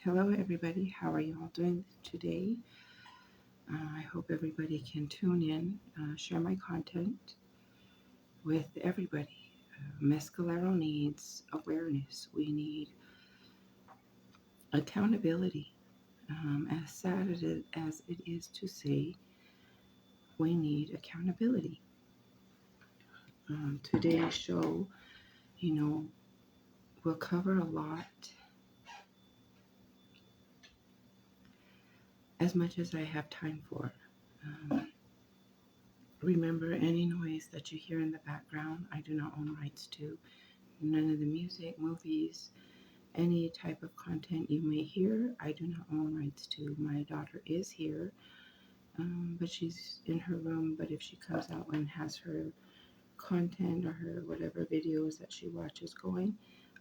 Hello, everybody. How are you all doing today? I hope everybody can tune in, share my content with everybody. Mescalero needs awareness. We need accountability. As sad as it is to say, we need accountability. Today's show, you know, will cover a lot, as much as I have time for. Um, Remember, any noise that you hear in the background, I do not own rights to. None of the music, movies, any type of content you may hear, I do not own rights to. My daughter is here, but she's in her room. But if she comes out and has her content or her whatever videos that she watches going,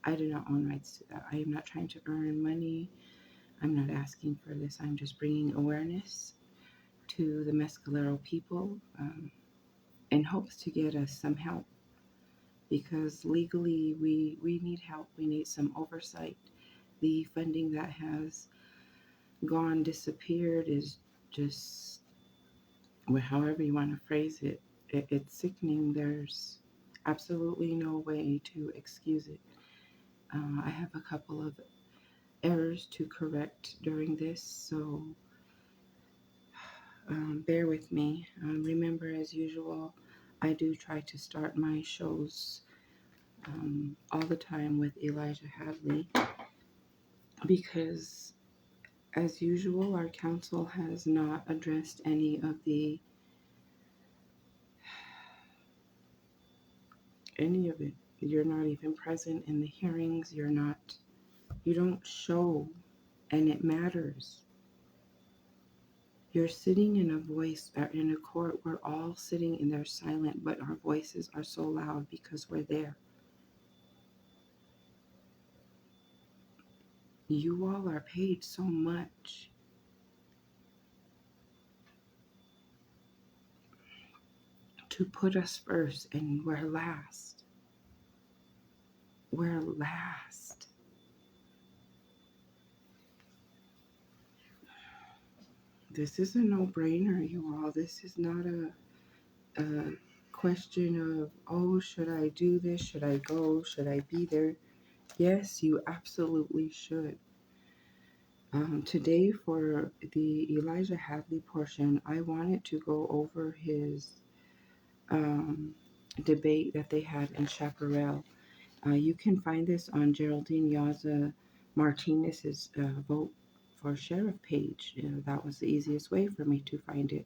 I do not own rights to that. I am not trying to earn money. I'm not asking for this. I'm just bringing awareness to the Mescalero people in hopes to get us some help because legally we need help. We need some oversight. The funding that has gone disappeared is just, well, however you want to phrase it, it's sickening. There's absolutely no way to excuse it. I have a couple of errors to correct during this, so bear with me. Remember, as usual, I do try to start my shows all the time with Elijah Hadley because, as usual, our council has not addressed any of it. You're not even present in the hearings. You don't show, and it matters. You're sitting in in a court. We're all sitting and they're silent, but our voices are so loud because we're there. You all are paid so much to put us first, and we're last. We're last. This is a no-brainer, you all. This is not a question of, oh, should I do this? Should I go? Should I be there? Yes, you absolutely should. Today, for the Elijah Hadley portion, I wanted to go over his debate that they had in Chaparral. You can find this on Geraldine Yaza Martinez's vote for sheriff page. That was the easiest way for me to find it.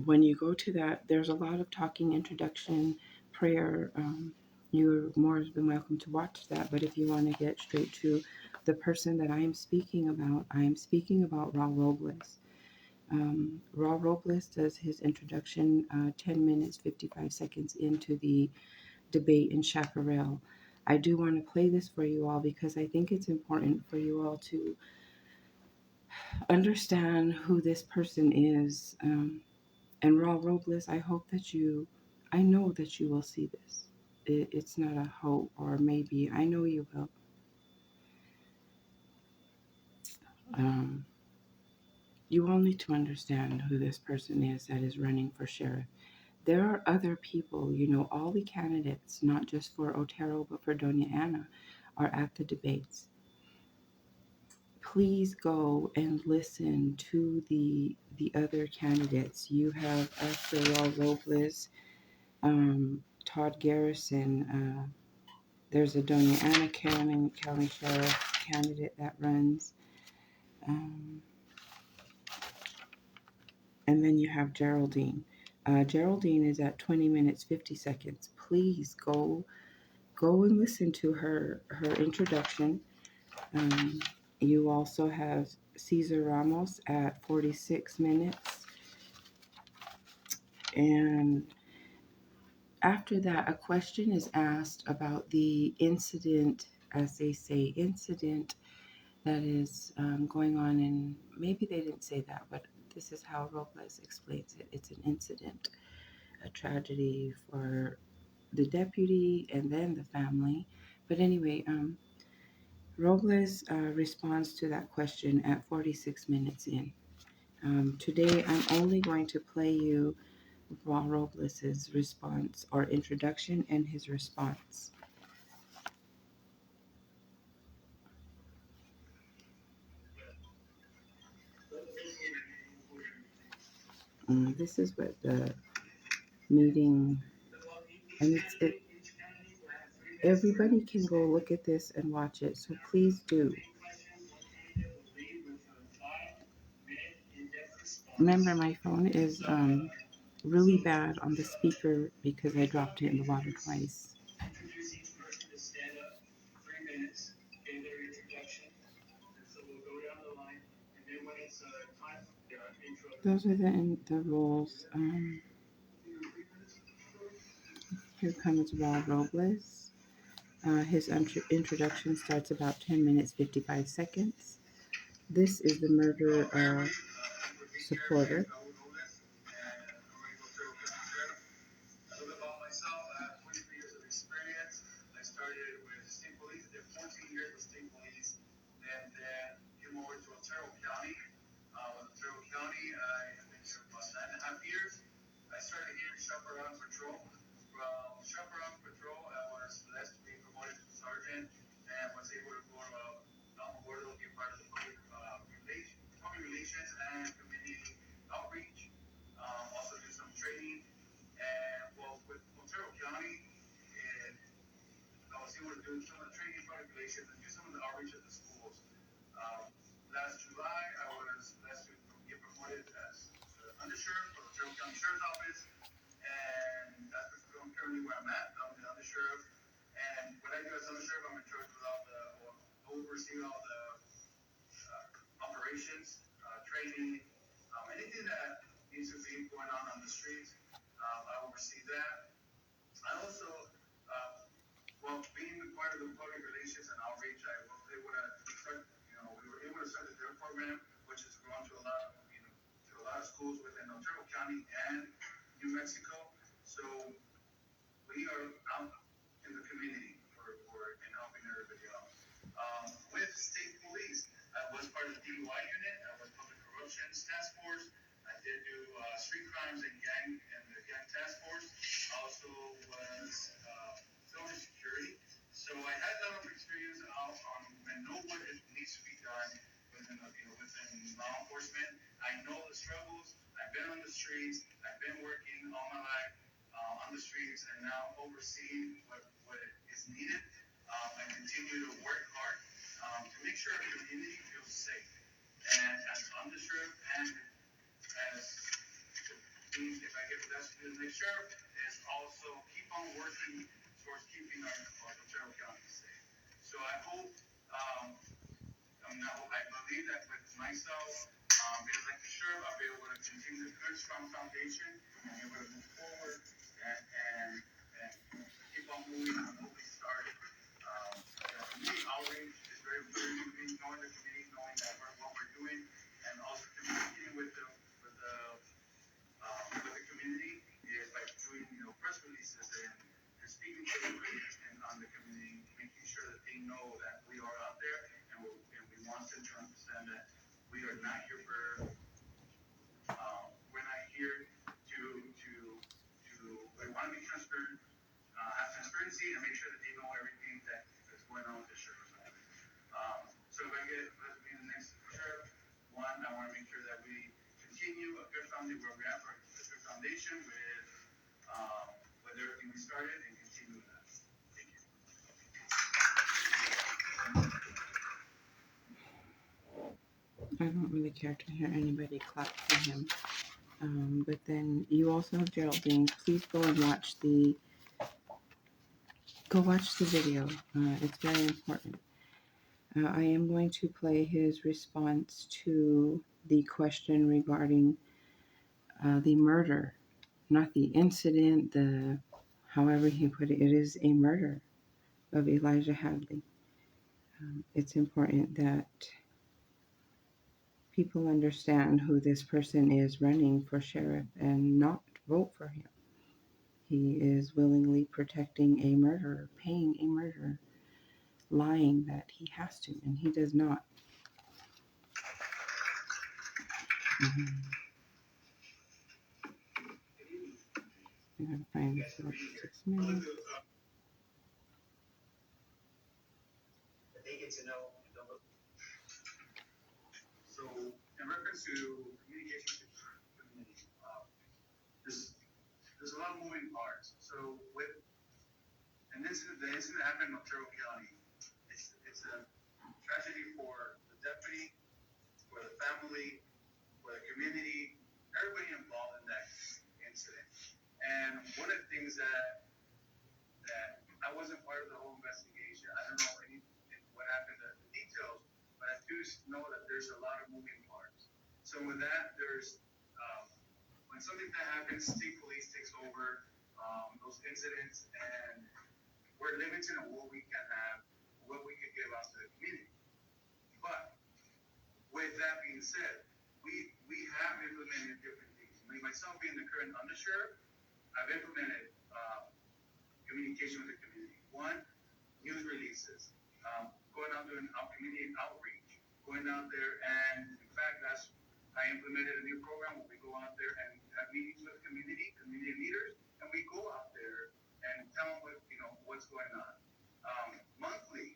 When you go to that, there's a lot of talking, introduction, prayer. You're more than welcome to watch that. But if you want to get straight to the person that I am speaking about Raul Robles. Raul Robles does his introduction 10 minutes, 55 seconds into the debate in Chaparral. I do want to play this for you all because I think it's important for you all to understand who this person is. And Raul Robles, I know that you will see this. It's not a hope or maybe. I know you will. Um, you all need to understand who this person is that is running for sheriff. There are other people, all the candidates, not just for Otero, but for Doña Ana, are at the debates. Please go and listen to the other candidates. You have after Raul Robles, Todd Garrison. There's a Doña Ana County Sheriff candidate that runs. And then you have Geraldine. Geraldine is at 20 minutes, 50 seconds. Please go and listen to her introduction. You also have Cesar Ramos at 46 minutes. And after that, a question is asked about the incident, as they say, incident that is going on. And maybe they didn't say that, but this is how Robles explains it. It's an incident, a tragedy for the deputy and then the family. But anyway, Robles responds to that question at 46 minutes in. Today, I'm only going to play you Raul Robles' response or introduction and his response. This is what the meeting, and everybody can go look at this and watch it, so please do. Remember, my phone is really bad on the speaker because I dropped it in the water twice. Those are the rules. Here comes Raul Robles. His introduction starts about 10 minutes 55 seconds. This is the murder supporter. I don't really care to hear anybody clap for him. But then you also have Geraldine. Please go and watch the video. It's very important. I am going to play his response to the question regarding the murder, not the incident. However he put it, it is a murder of Elijah Hadley. It's important that people understand who this person is running for sheriff and not vote for him. He is willingly protecting a murderer, paying a murderer. lying that he has to, and he does not. Mm-hmm. I'm going to find this for 6 minutes. They get to know. So, in reference to communication community, there's a lot of moving parts. So, with the incident happened in Otero County. It's a tragedy for the deputy, for the family, for the community, everybody involved in that incident. And one of the things that I wasn't part of the whole investigation. I don't know what happened, the details, but I do know that there's a lot of moving parts. So with that, there's when something that happens, state police takes over those incidents, and we're limited on what we can have, what we can give out to the community. But with that being said, we have implemented different things. Myself being the current undersheriff, I've implemented communication with the community. One, news releases, going out doing community outreach, going out there, and in fact, I implemented a new program where we go out there and have meetings with community leaders, and we go out there and tell them what's going on. Monthly,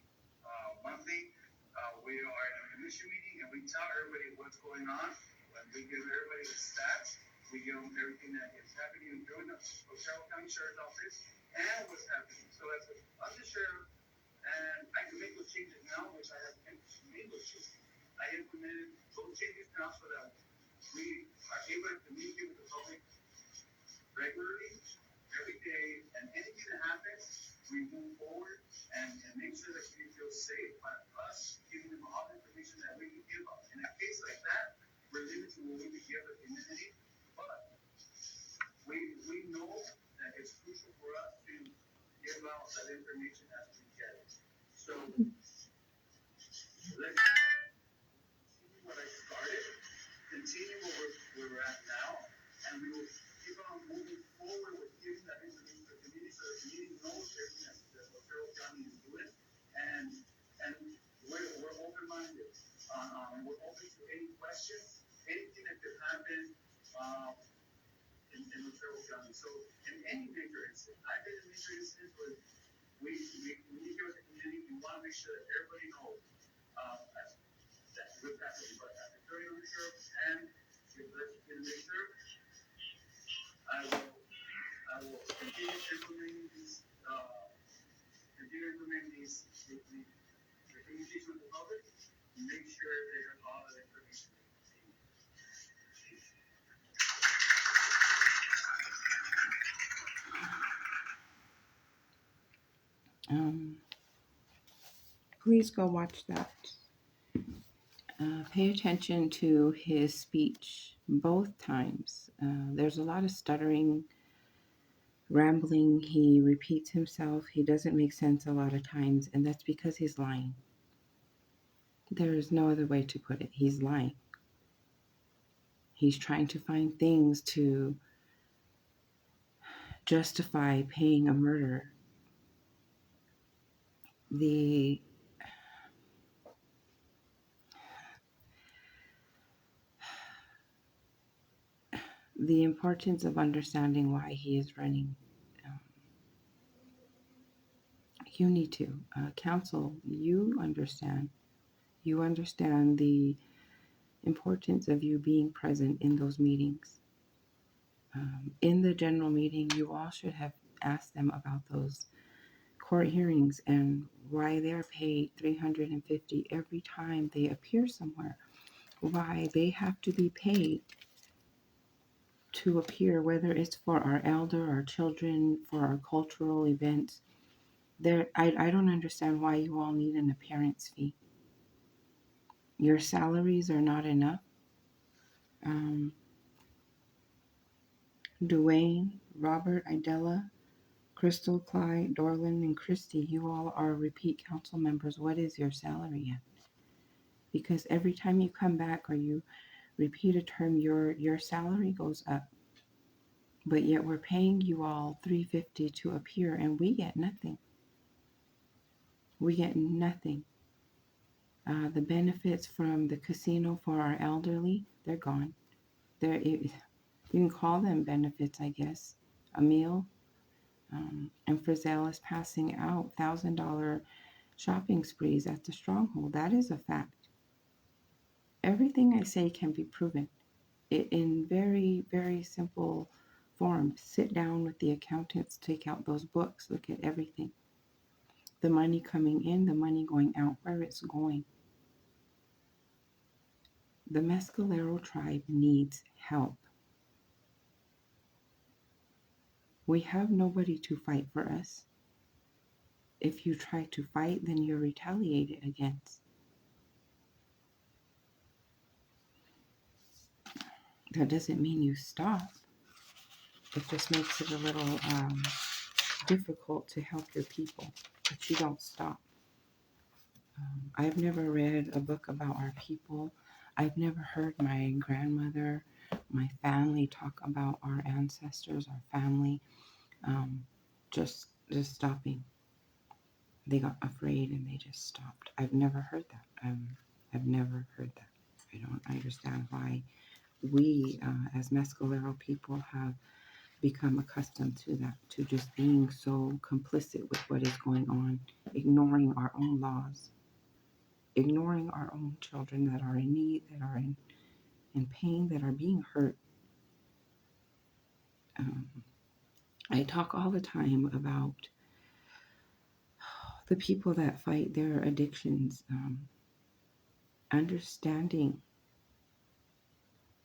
we are in a commission meeting and we tell everybody what's going on. When we give everybody the stats, we give them everything that is happening during the Otero County Sheriff's Office and what's happening. So as an undersheriff, and I can make those changes now, which I have made those changes. I implemented those changes now so that we are able to communicate with the public regularly, every day, and anything that happens, we move forward and make sure that we feel safe by us giving them all the information that we can give them. In a case like that, we're limited to what we can give the community, but we know that it's crucial for us to give out that information as we get it. So let's continue what I started, continue where we're at now, and we will keep on moving forward with giving that information to the community so the community knows everything that Otero County is doing, and we're open-minded. We're open to any questions, anything that could happen in Otero County. So in any major incident, I've been in major incidents where we communicate with the community. We want to make sure that everybody knows that's what's happening. But as a current sheriff and if let's make sure, I will continue implementing these the communication with the public, and make sure they have all the information. Please go watch that. Pay attention to his speech both times. There's a lot of stuttering, rambling. He repeats himself. He doesn't make sense a lot of times, and that's because he's lying. There is no other way to put it. He's lying. He's trying to find things to justify paying a murderer. The importance of understanding why he is running. You need to. Counsel, you understand. You understand the importance of you being present in those meetings. In the general meeting, you all should have asked them about those court hearings and why they're paid $350 every time they appear somewhere. Why they have to be paid to appear, whether it's for our elder, our children, for our cultural events. I don't understand why you all need an appearance fee. Your salaries are not enough. Dwayne, Robert, Idella, Crystal, Clyde, Dorland, and Christy, you all are repeat council members. What is your salary yet? Because every time you come back or you repeat a term, your salary goes up. But yet we're paying you all $350 to appear and we get nothing. We get nothing. The benefits from the casino for our elderly, they're gone. You can call them benefits, I guess. A meal. And Frizzell is passing out $1,000 shopping sprees at the Stronghold. That is a fact. Everything I say can be proven in very, very simple form. Sit down with the accountants, take out those books, look at everything. The money coming in, the money going out, where it's going. The Mescalero tribe needs help. We have nobody to fight for us. If you try to fight, then you're retaliated against. That doesn't mean you stop. It just makes it a little difficult to help your people, but you don't stop. I've never read a book about our people. I've never heard my grandmother, my family talk about our ancestors, our family, just stopping. They got afraid and they just stopped. I've never heard that. I've never heard that. I don't understand why we, as Mescalero people, have become accustomed to that, to just being so complicit with what is going on, ignoring our own laws, ignoring our own children that are in need, that are in pain, that are being hurt. I talk all the time about the people that fight their addictions, understanding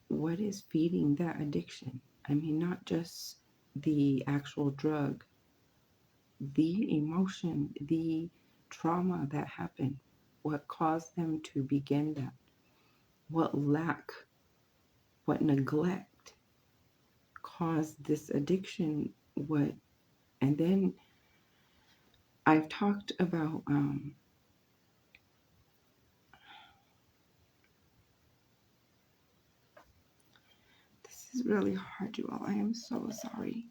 what is feeding that addiction. I mean, not just the actual drug, the emotion, the trauma that happened, what caused them to begin that, what lack, what neglect caused this addiction, and then I've talked about this is really hard, you all. I am so sorry.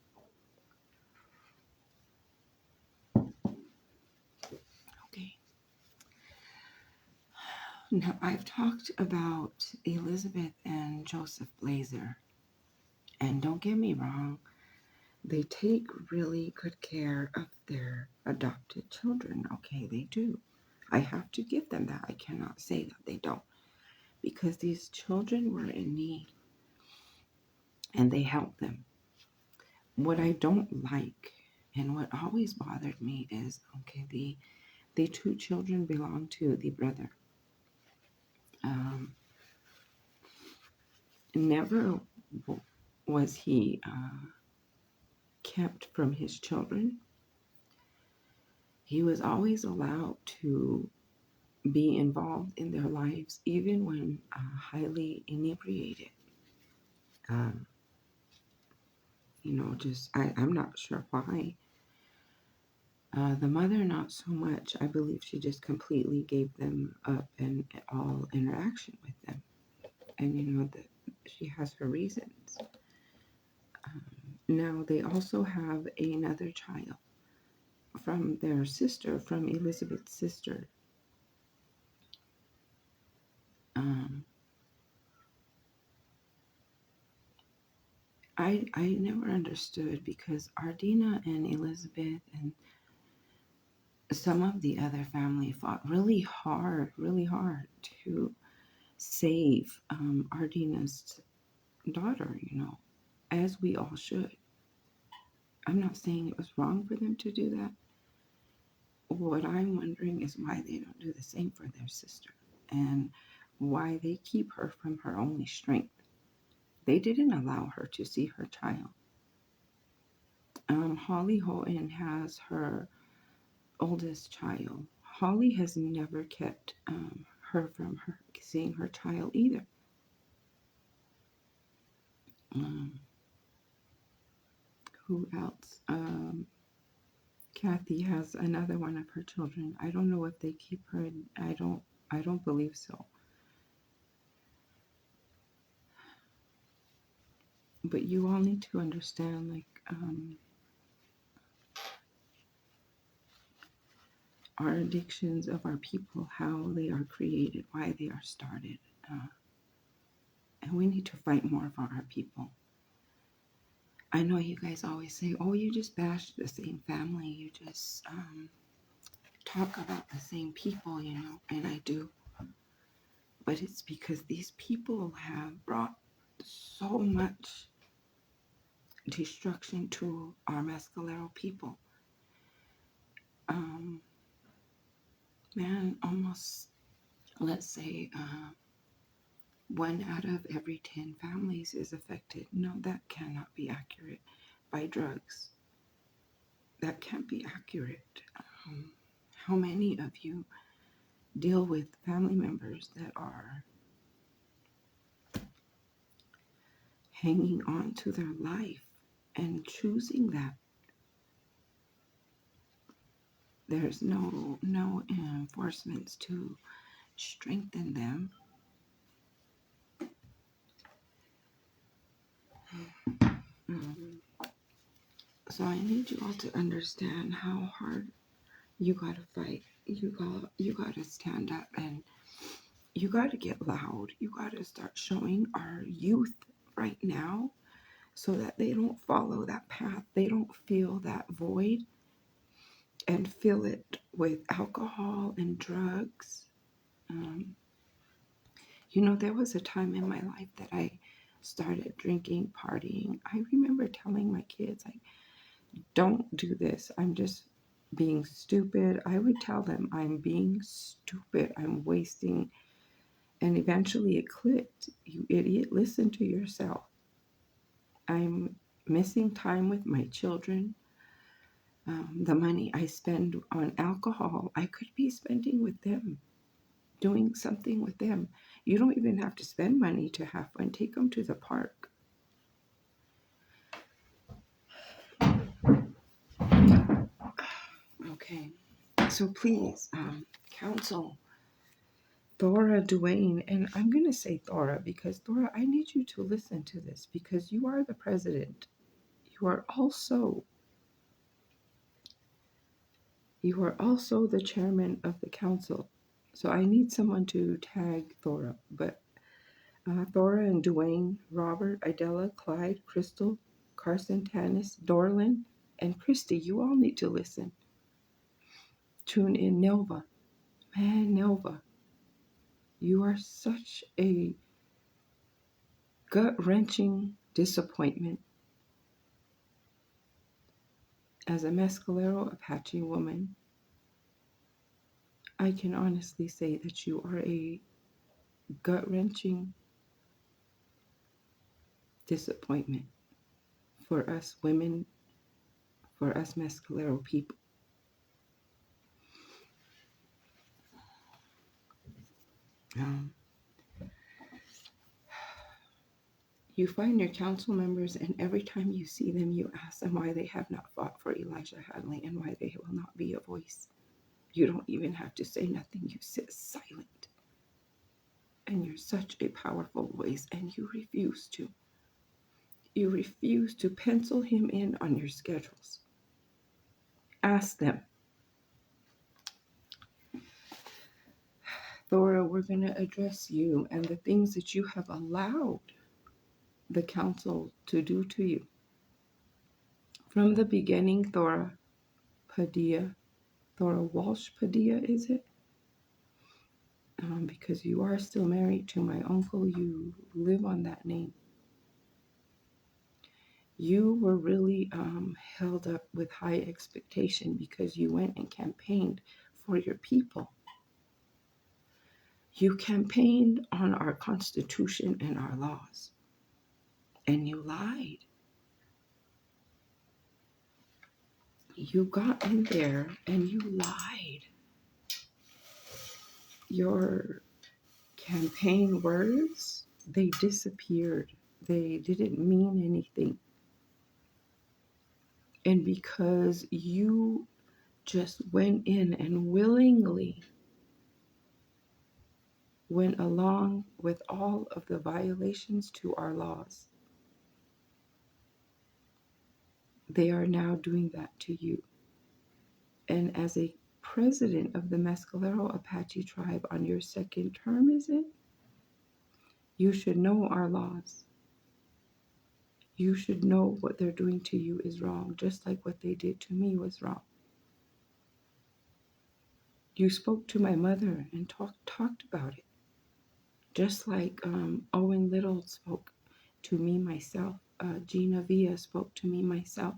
Okay. Now, I've talked about Elizabeth and Joseph Blazer. And don't get me wrong, they take really good care of their adopted children. Okay, they do. I have to give them that. I cannot say that they don't. Because these children were in need and they helped them. What I don't like and what always bothered me is, okay, the two children belong to the brother. Never was he kept from his children. He was always allowed to be involved in their lives, even when highly inebriated. I'm not sure why. The mother, not so much. I believe she just completely gave them up and all interaction with them. And that she has her reasons. Now, they also have another child from their sister, from Elizabeth's sister. I never understood, because Ardina and Elizabeth and some of the other family fought really hard to save Ardina's daughter, as we all should. I'm not saying it was wrong for them to do that. What I'm wondering is why they don't do the same for their sister, and why they keep her from her only strength. They didn't allow her to see her child. Holly Houghton has her oldest child. Holly has never kept her from seeing her child either. Who else? Kathy has another one of her children. I don't know if they keep her. I don't believe so. But you all need to understand, our addictions of our people, how they are created, why they are started. And we need to fight more for our people. I know you guys always say, oh, you just bash the same family. You just talk about the same people, and I do. But it's because these people have brought so much destruction to our Mescalero people. Man, almost, let's say, 1 out of every 10 families is affected. No, that cannot be accurate. By drugs. That can't be accurate. How many of you deal with family members that are hanging on to their life and choosing that? There's no enforcements to strengthen them. So I need you all to understand how hard you gotta fight. You gotta stand up, and you gotta get loud. You gotta start showing our youth right now so that they don't follow that path. They don't feel that void and fill it with alcohol and drugs. There was a time in my life that I started drinking, partying. I remember telling my kids, like, don't do this. I'm just being stupid. I would tell them, I'm being stupid. I'm wasting. And eventually it clicked. You idiot, listen to yourself. I'm missing time with my children. The money I spend on alcohol, I could be spending with them, doing something with them. You don't even have to spend money to have fun. Take them to the park. Okay, so please, counsel Thora Duane, and I'm going to say Thora because Thora, I need you to listen to this because you are the president. You are also the chairman of the council. So I need someone to tag Thora. But Thora and Duane, Robert, Idella, Clyde, Crystal, Carson, Tanis, Dorlin, and Christy, you all need to listen. Tune in. Nelva. Man, Nelva, you are such a gut-wrenching disappointment. As a Mescalero Apache woman, I can honestly say that you are a gut-wrenching disappointment for us women, for us Mescalero people. You find your council members, and every time you see them, you ask them why they have not fought for Elijah Hadley and why they will not be a voice. You don't even have to say nothing. You sit silent. And you're such a powerful voice, and you refuse to. You refuse to pencil him in on your schedules. Ask them. Thora, we're going to address you and the things that you have allowed the council to do to you. From the beginning, Thora Padilla, Thora Walsh Padilla, is it? Because you are still married to my uncle, you live on that name. You were really held up with high expectation because you went and campaigned for your people. You campaigned on our Constitution and our laws, and you lied. You got in there and you lied. Your campaign words, they disappeared. They didn't mean anything. And because you just went in and willingly went along with all of the violations to our laws, they are now doing that to you. And as a president of the Mescalero Apache tribe on your second term, is it? You should know our laws. You should know what they're doing to you is wrong, just like what they did to me was wrong. You spoke to my mother and talked about it, just like Owen Little spoke to me myself. Gina Villa spoke to me myself.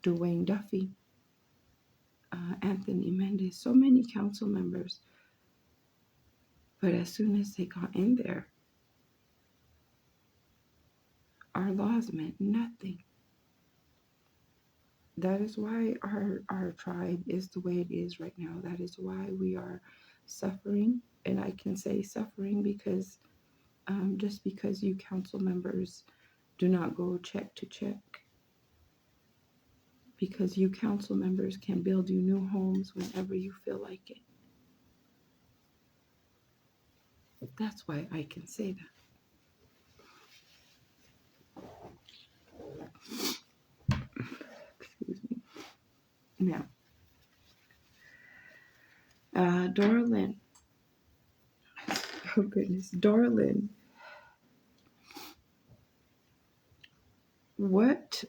Dwayne Duffy, Anthony Mendez, so many council members. But as soon as they got in there, our laws meant nothing. That is why our tribe is the way it is right now. That is why we are suffering. And I can say suffering because just because you council members do not go check to check, because you council members can build you new homes whenever you feel like it. That's why I can say that. Excuse me. Now, Dora Lynn. Oh goodness, Dora Lynn. What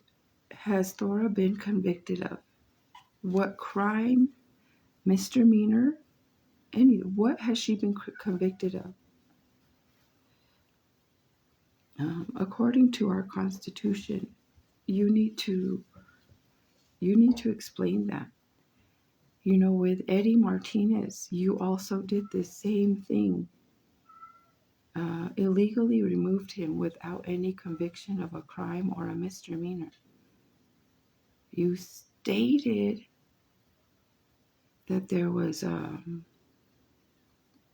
has Thora been convicted of? What crime, misdemeanor, what has she been convicted of? According to our Constitution, you need to explain that. You know, with Eddie Martinez, you also did the same thing. Illegally removed him without any conviction of a crime or a misdemeanor. You stated that there was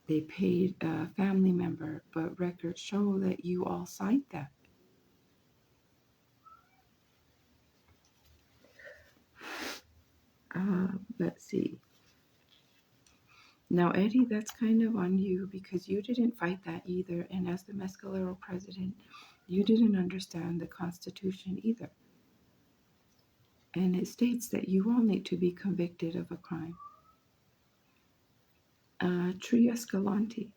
they paid a family member, but records show that you all signed that. Let's see. Now, Eddie, that's kind of on you because you didn't fight that either. And as the Mescalero president, you didn't understand the Constitution either. And it states that you all need to be convicted of a crime. Tria Escalante,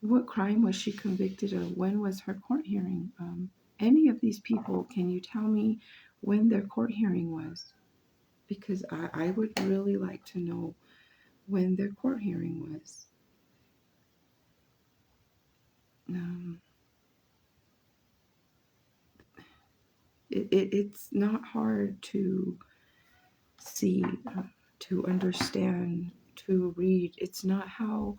what crime was she convicted of? When was her court hearing? Any of these people, can you tell me when their court hearing was? Because I would really like to know when their court hearing was. It's not hard to see, to understand, to read. It's not how.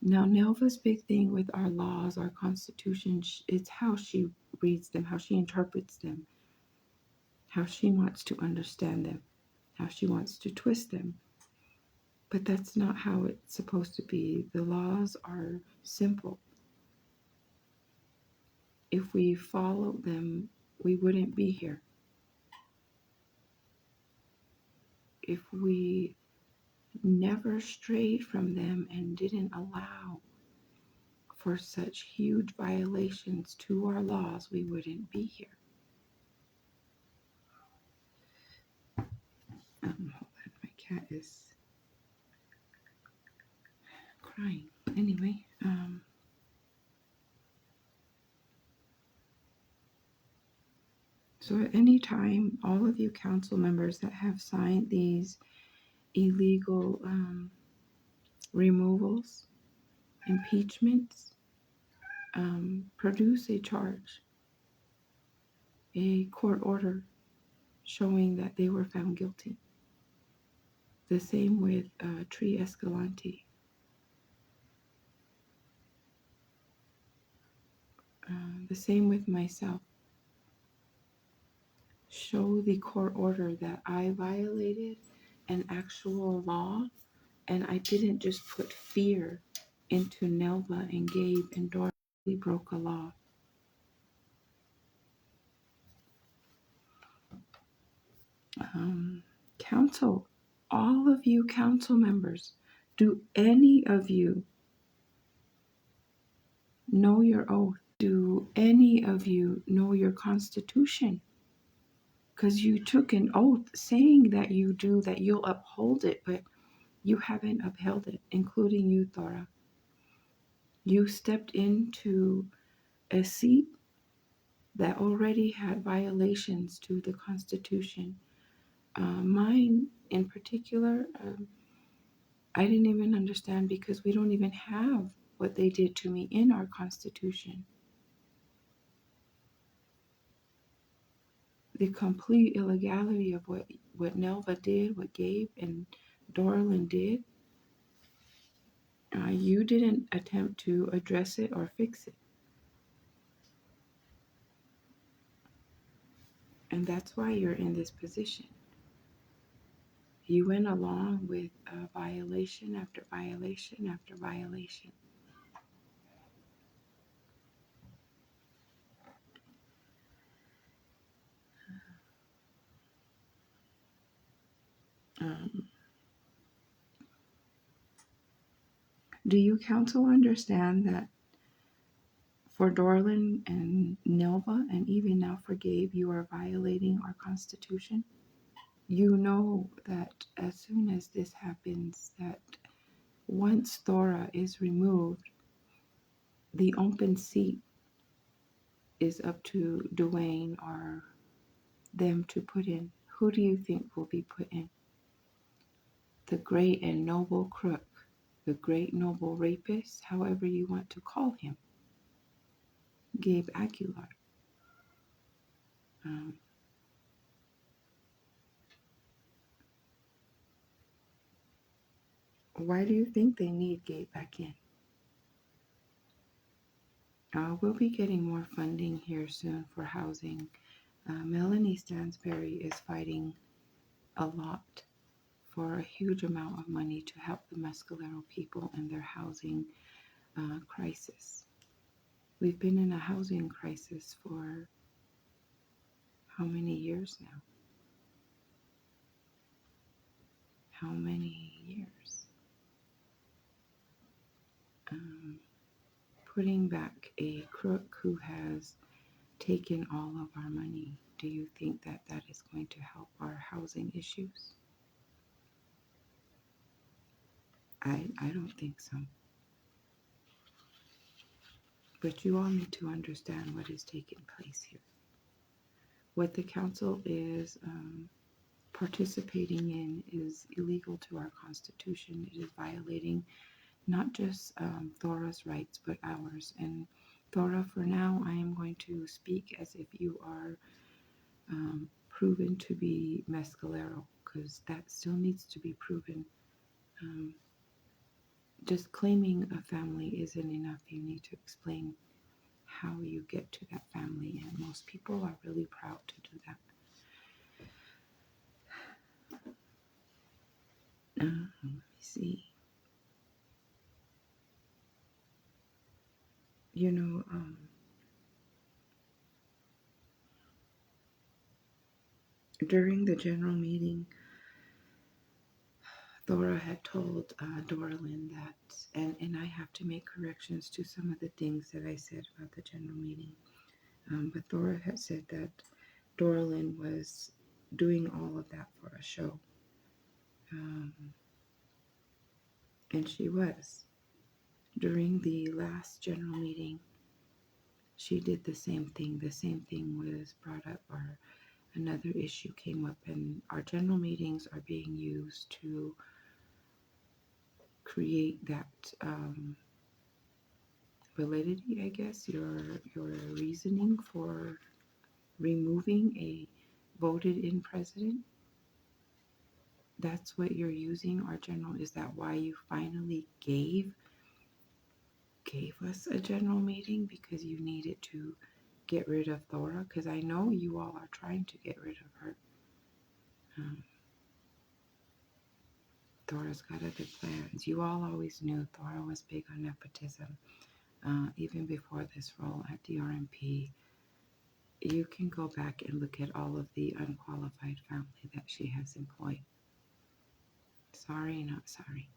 Now, Nelva's big thing with our laws, our Constitution, it's how she reads them, how she interprets them, how she wants to understand them, how she wants to twist them. But that's not how it's supposed to be. The laws are simple. If we followed them, we wouldn't be here. If we never strayed from them and didn't allow for such huge violations to our laws, we wouldn't be here. Hold on, my cat is crying. Anyway, so at any time, all of you council members that have signed these illegal removals, impeachments, produce a charge, a court order showing that they were found guilty. The same with Tria Escalante. The same with myself. Show the court order that I violated an actual law and I didn't just put fear into Nelva and Gabe and Dorothy broke a law. Council, all of you council members, do any of you know your oath? Do any of you know your Constitution? Because you took an oath saying that you do, that you'll uphold it, but You haven't upheld it, including you, Thora. You stepped into a seat that already had violations to the Constitution. Mine, in particular, I didn't even understand because we don't even have what they did to me in our Constitution. The complete illegality of what Nelva did, what Gabe and Dorlin did, you didn't attempt to address it or fix it. And that's why you're in this position. You went along with violation after violation after violation. Um, do you counsel understand that for Dorlin and Nelva, and even now for Gabe, you are violating our Constitution? You know that as soon as this happens, that once Thora is removed, the open seat is up to Dwayne or them to put in. Who do you think will be put in? The great and noble crook, the great noble rapist, however you want to call him, Gabe Aguilar. Why do you think they need Gabe back in? We'll be getting more funding here soon for housing. Melanie Stansberry is fighting a lot for a huge amount of money to help the Mescalero people in their housing crisis. We've been in a housing crisis for how many years now? How many years? Putting back a crook who has taken all of our money, do you think that that is going to help our housing issues? I don't think so. But you all need to understand what is taking place here. What the council is participating in is illegal to our Constitution. It is violating not just Thora's rights, but ours. And Thora, for now, I am going to speak as if you are proven to be Mescalero, because that still needs to be proven. Just claiming a family isn't enough. You need to explain how you get to that family, and most people are really proud to do that. Let me see. You know, during the general meeting, Thora had told Dorlin that, and I have to make corrections to some of the things that I said about the general meeting. But Thora had said that Dorlin was doing all of that for a show. And she was. During the last general meeting, she did the same thing. The same thing was brought up, or another issue came up, and our general meetings are being used to create that validity, I guess, your reasoning for removing a voted in president. That's what you're using our general. Is that why you finally gave us a general meeting? Because you needed to get rid of Thora? Because I know you all are trying to get rid of her. Thora's got other plans. You all always knew Thora was big on nepotism. Even before this role at the RMP, you can go back and look at all of the unqualified family that she has employed. Sorry, not sorry.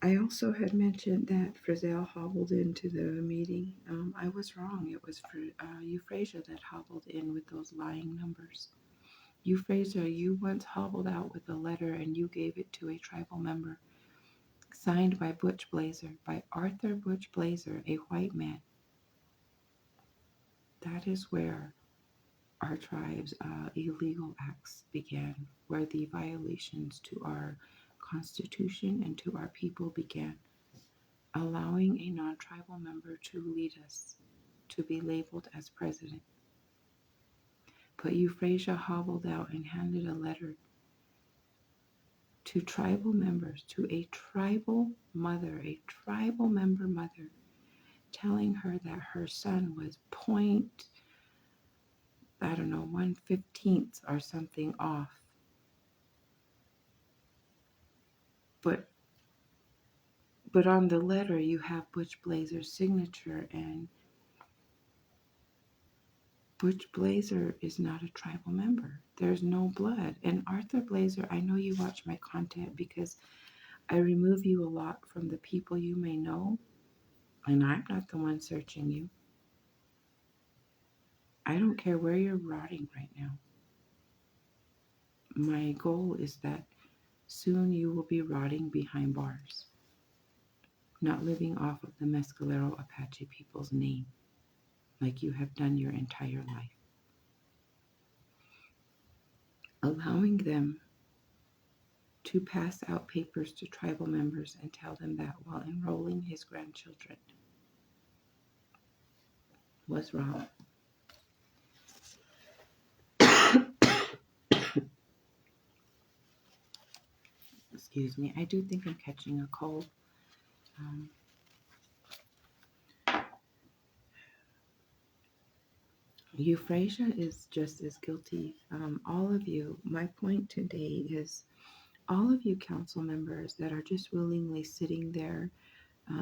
I also had mentioned that Frizzell hobbled into the meeting. I was wrong. It was for Euphrasia that hobbled in with those lying numbers. Euphrasia, you once hobbled out with a letter and you gave it to a tribal member, signed by Butch Blazer, by Arthur Butch Blazer, a white man. That is where our tribe's illegal acts began, where the violations to our Constitution and to our people began, allowing a non-tribal member to lead us, to be labeled as president. But Euphrasia hobbled out and handed a letter to tribal members, to a tribal member mother, telling her that her son was I don't know, 1/15 or something off. But on the letter you have Butch Blazer's signature, and Butch Blazer is not a tribal member. There's no blood. And Arthur Blazer, I know you watch my content because I remove you a lot from the people you may know, and I'm not the one searching you. I don't care where you're rotting right now. My goal is that soon you will be rotting behind bars, not living off of the Mescalero Apache people's name like you have done your entire life. Allowing them to pass out papers to tribal members and tell them that while enrolling his grandchildren was wrong. Excuse me, I do think I'm catching a cold. Euphrasia is just as guilty. All of you, my point today is all of you council members that are just willingly sitting there,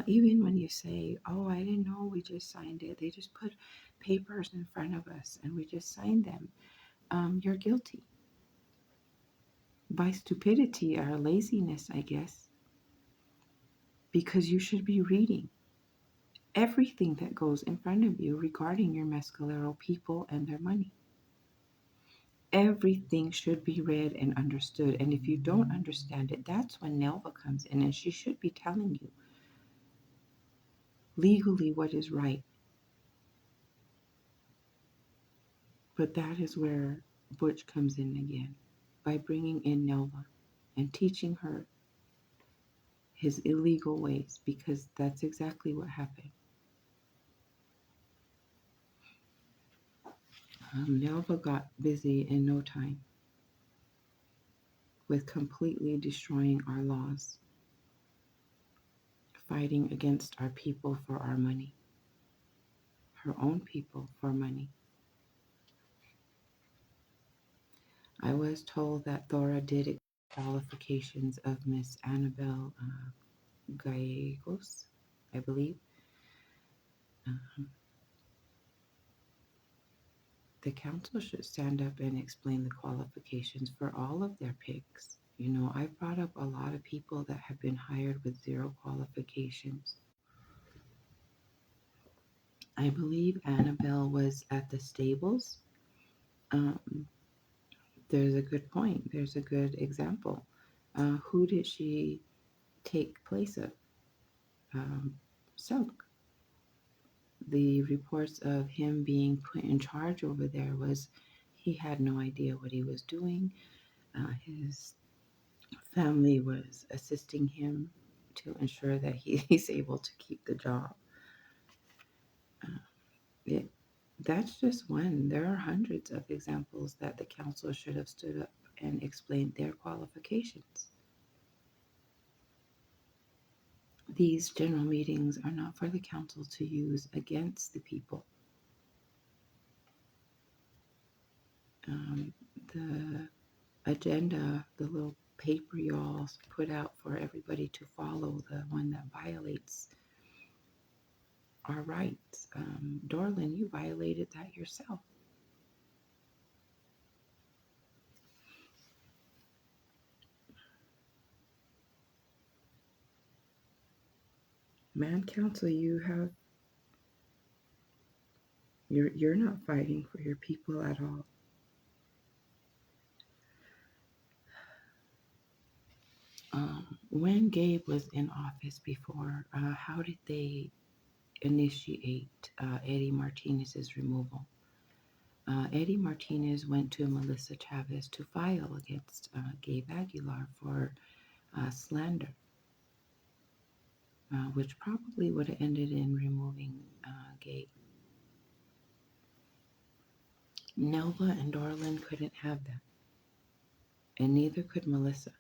even when you say, oh, I didn't know, we just signed it. They just put papers in front of us and we just signed them. You're guilty. By stupidity or laziness, I guess. Because you should be reading everything that goes in front of you regarding your Mescalero people and their money. Everything should be read and understood. And if you don't understand it, that's when Nelva comes in and she should be telling you legally what is right. But that is where Butch comes in again, by bringing in Nelva and teaching her his illegal ways, because that's exactly what happened. Nelva got busy in no time with completely destroying our laws, fighting against our people for our money, her own people for money. I was told that Thora did qualifications of Miss Annabelle Gallegos, I believe. The council should stand up and explain the qualifications for all of their picks. You know, I've brought up a lot of people that have been hired with 0 qualifications. I believe Annabelle was at the stables. There's a good point. There's a good example. Who did she take place of? Silk. The reports of him being put in charge over there was he had no idea what he was doing. His family was assisting him to ensure that he's able to keep the job. That's just one. There are hundreds of examples that the council should have stood up and explained their qualifications. These general meetings are not for the council to use against the people. The agenda, the little paper y'all put out for everybody to follow, the one that violates our rights. Dorlin, you violated that yourself. Man Council, you're not fighting for your people at all. When Gabe was in office before, how did they initiate Eddie Martinez's removal? Eddie Martinez went to Melissa Chavez to file against Gabe Aguilar for slander, which probably would have ended in removing Gabe. Nelva and Dorlin couldn't have that, and neither could Melissa.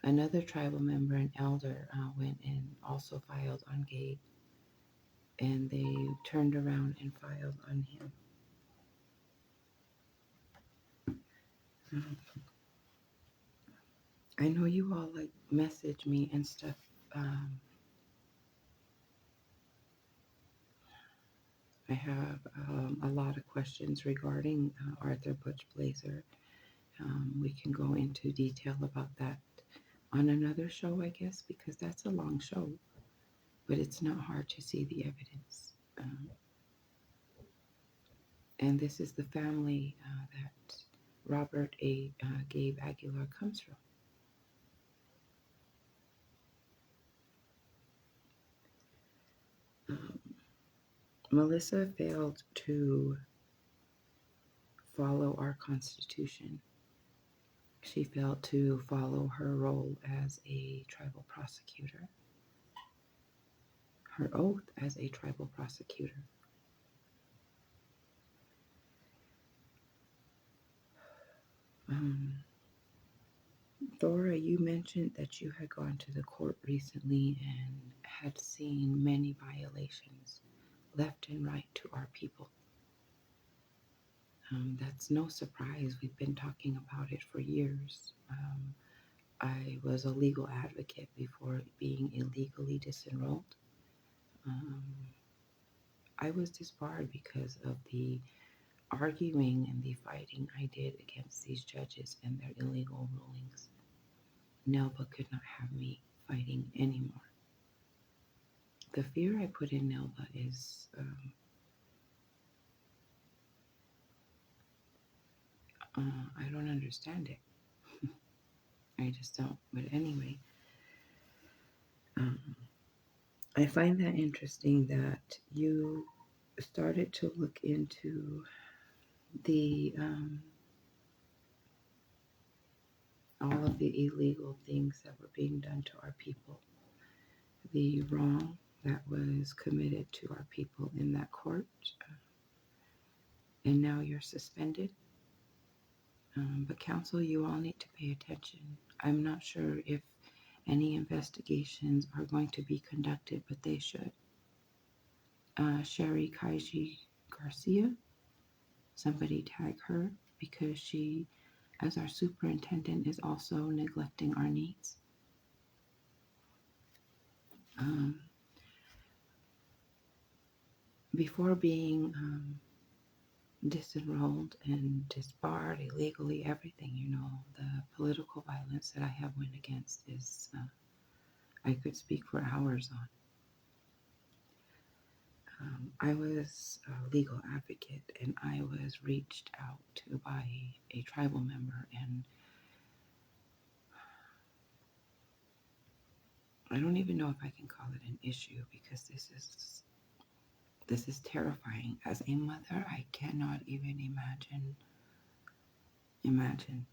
Another tribal member, an elder, went and also filed on Gabe, and they turned around and filed on him. I know you all like message me and stuff. I have a lot of questions regarding Arthur Butch Blazer. We can go into detail about that on another show, I guess, because that's a long show, but it's not hard to see the evidence. And this is the family that Robert A. Gabe Aguilar comes from. Melissa failed to follow our Constitution. She failed to follow her role as a tribal prosecutor, her oath as a tribal prosecutor. Thora, you mentioned that you had gone to the court recently and had seen many violations left and right to our people. That's no surprise. We've been talking about it for years. I was a legal advocate before being illegally disenrolled. I was disbarred because of the arguing and the fighting I did against these judges and their illegal rulings. Nelva could not have me fighting anymore. The fear I put in Nelva is I don't understand it. I just don't. But anyway, I find that interesting that you started to look into the all of the illegal things that were being done to our people, the wrong that was committed to our people in that court, and now you're suspended. But counsel, you all need to pay attention. I'm not sure if any investigations are going to be conducted, but they should. Sherry Kaiji Garcia, somebody tag her because she, as our superintendent, is also neglecting our needs. Before being disenrolled and disbarred illegally, everything, the political violence that I have went against is, I could speak for hours on. I was a legal advocate and I was reached out to by a tribal member, and I don't even know if I can call it an issue because this is terrifying. As a mother, I cannot even imagine.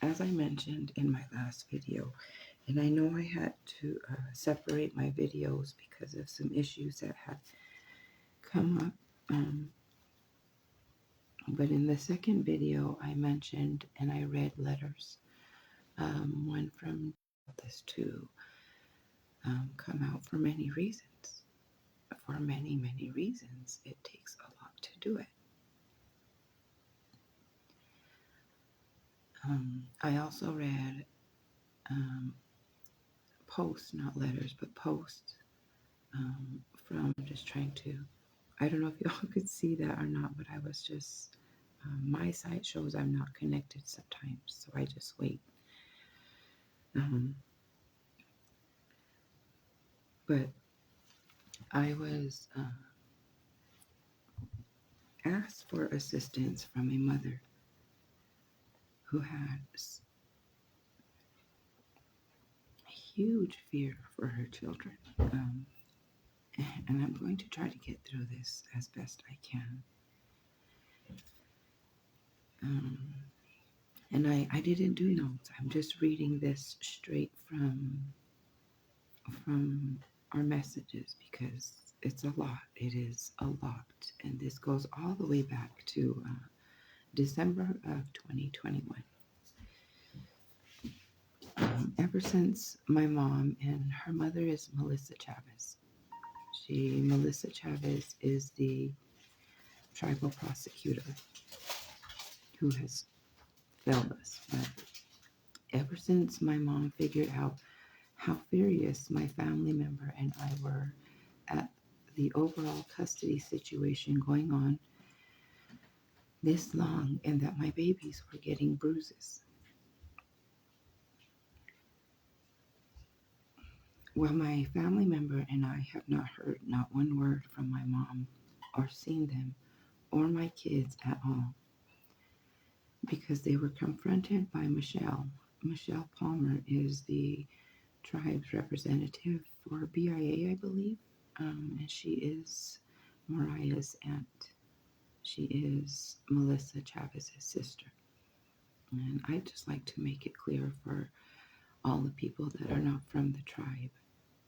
As I mentioned in my last video, and I know I had to separate my videos because of some issues that had come up. But in the second video, I mentioned and I read letters. One from this to come out for many reasons. For many, many reasons. It takes a lot to do it. I also read posts, not letters, but posts from just trying to, I don't know if y'all could see that or not, but I was just, my site shows I'm not connected sometimes, so I just wait. Um, but I was asked for assistance from a mother who had huge fear for her children. And I'm going to try to get through this as best I can. Um, and I didn't do notes. I'm just reading this straight from our messages because it's a lot. It is a lot. And this goes all the way back to December of 2021. Ever since my mom, and her mother is Melissa Chavez. Melissa Chavez is the tribal prosecutor who has failed us. But ever since my mom figured out how furious my family member and I were at the overall custody situation going on this long, and that my babies were getting bruises. Well, my family member and I have not heard not one word from my mom or seen them or my kids at all because they were confronted by Michelle. Michelle Palmer is the tribe's representative for BIA, I believe, and she is Mariah's aunt. She is Melissa Chavez's sister. And I'd just like to make it clear for all the people that are not from the tribe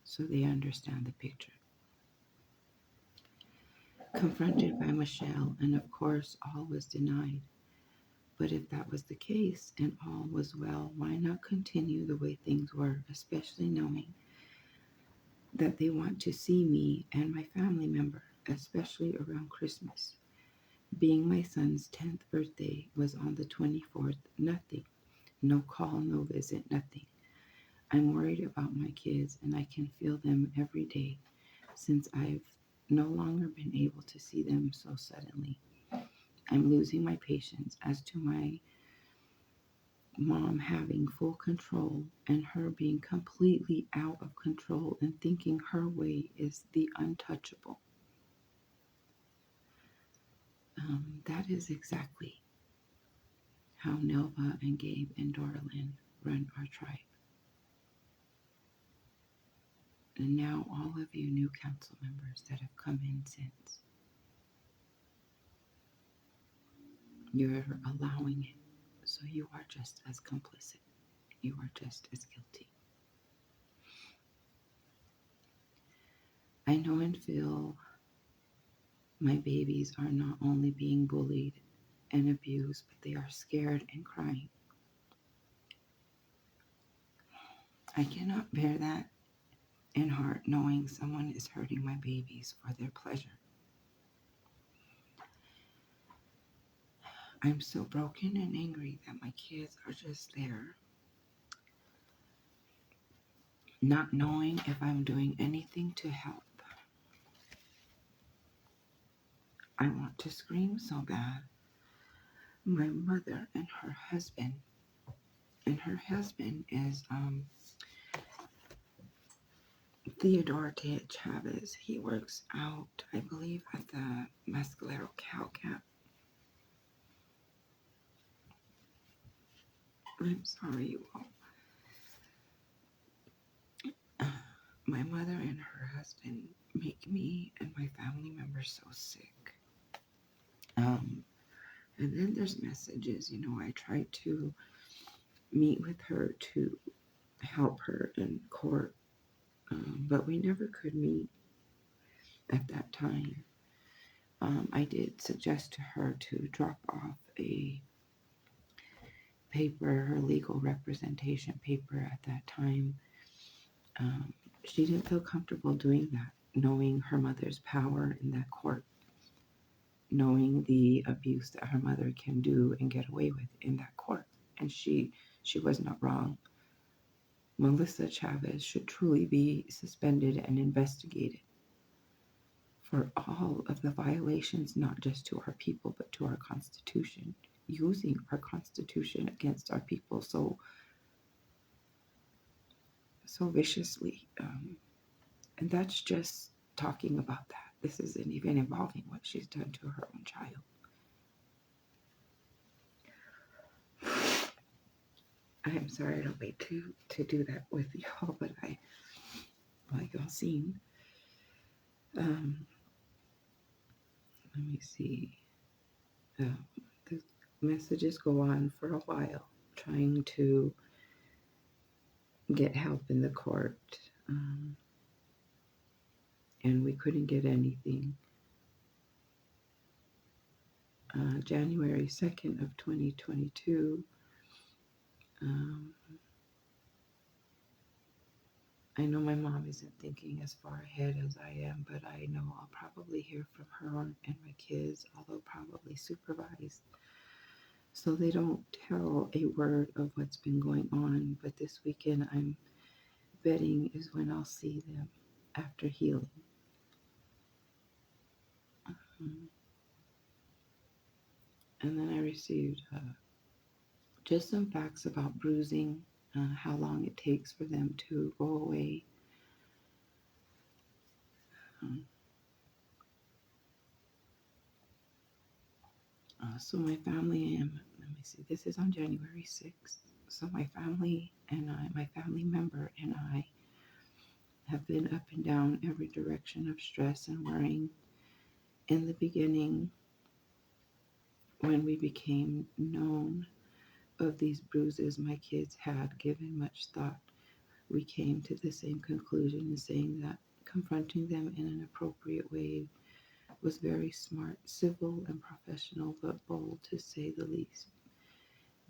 so they understand the picture. Confronted by Michelle, and of course, all was denied. But if that was the case and all was well, why not continue the way things were, especially knowing that they want to see me and my family member, especially around Christmas. Being my son's 10th birthday was on the 24th, nothing. No call, no visit, nothing. I'm worried about my kids and I can feel them every day since I've no longer been able to see them so suddenly. I'm losing my patience as to my mom having full control and her being completely out of control and thinking her way is the untouchable. That is exactly how Nelva and Gabe and Dorlin run our tribe. And now all of you new council members that have come in since, you're allowing it. So you are just as complicit. You are just as guilty. I know and feel my babies are not only being bullied and abused, but they are scared and crying. I cannot bear that in heart knowing someone is hurting my babies for their pleasure. I'm so broken and angry that my kids are just there, not knowing if I'm doing anything to help. I want to scream so bad. My mother and her husband is Theodore Chavez. He works out, I believe, at the Mescalero Cow Camp. I'm sorry, you all. My mother and her husband make me and my family members so sick. And then there's messages, I try to meet with her to help her in court, but we never could meet at that time. I did suggest to her to drop off a paper, her legal representation paper at that time. She didn't feel comfortable doing that, knowing her mother's power in that court, knowing the abuse that her mother can do and get away with in that court. And she was not wrong. Melissa Chavez should truly be suspended and investigated for all of the violations, not just to our people, but to our Constitution, using our Constitution against our people. So so viciously. And that's just talking about that. This isn't even involving what she's done to her own child. I am sorry I don't wait to do that with y'all, but like y'all seen. Let me see. The messages go on for a while, trying to get help in the court, and we couldn't get anything. January 2nd of 2022, I know my mom isn't thinking as far ahead as I am, but I know I'll probably hear from her and my kids, although probably supervised. So they don't tell a word of what's been going on. But this weekend, I'm betting is when I'll see them after healing. And then I received just some facts about bruising, how long it takes for them to go away. So my family let me see, this is on January 6th. So my family and my family member and I have been up and down every direction of stress and worrying. In the beginning, when we became known of these bruises my kids had given much thought, we came to the same conclusion in saying that confronting them in an appropriate way was very smart, civil, and professional, but bold to say the least.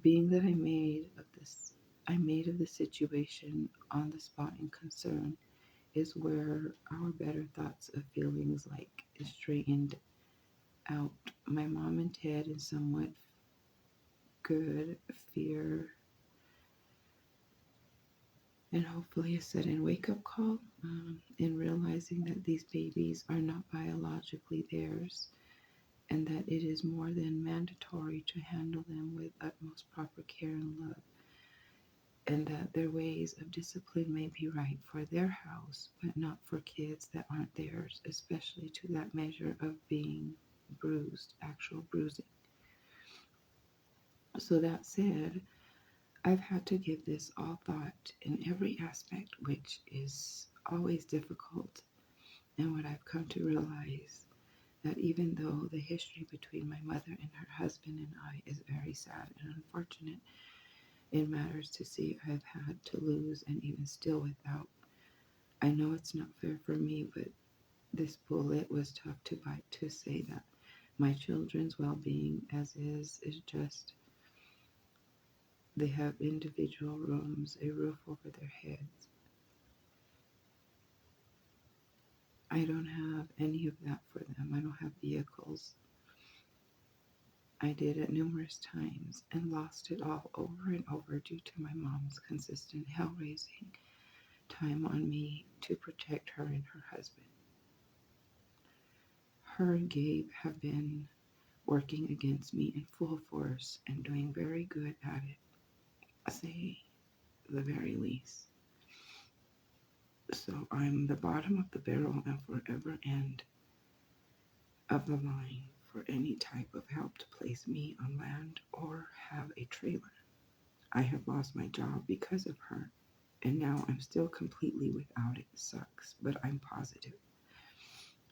Being that I made of the situation on the spot in concern is where our better thoughts of feelings like is straightened out. My mom and Ted in somewhat good fear and hopefully a sudden wake-up call in realizing that these babies are not biologically theirs and that it is more than mandatory to handle them with utmost proper care and love, and that their ways of discipline may be right for their house, but not for kids that aren't theirs, especially to that measure of being bruised, actual bruising. So that said, I've had to give this all thought in every aspect, which is always difficult. And what I've come to realize that even though the history between my mother and her husband and I is very sad and unfortunate, it matters to see I've had to lose and even still without. I know it's not fair for me, but this bullet was tough to bite to say that my children's well-being as is just they have individual rooms, a roof over their heads. I don't have any of that for them. I don't have vehicles. I did it numerous times and lost it all over and over due to my mom's consistent hell-raising time on me to protect her and her husband. Her and Gabe have been working against me in full force and doing very good at it, say the very least. So I'm the bottom of the barrel and forever end of the line for any type of help to place me on land or have a trailer. I have lost my job because of her, and now I'm still completely without it. Sucks, but I'm positive.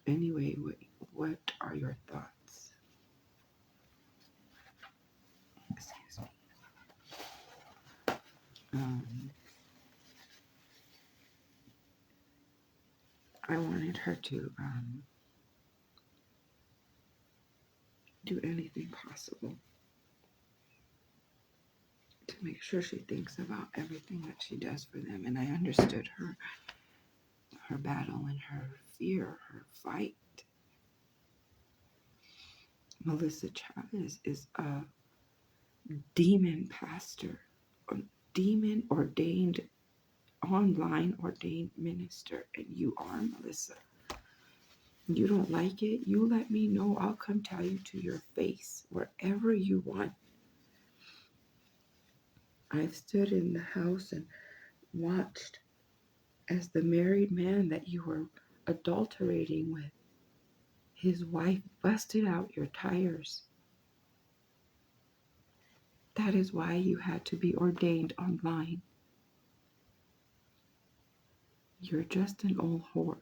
Anyway, what are your thoughts? Excuse me. I wanted her to do anything possible to make sure she thinks about everything that she does for them. And I understood her battle and her fear, her fight. Melissa Chavez is a demon pastor, a demon ordained, online ordained minister, and you are, Melissa. You don't like it? You let me know. I'll come tell you to your face wherever you want. I've stood in the house and watched as the married man that you were adulterating with. His wife busted out your tires. That is why you had to be ordained online. You're just an old whore,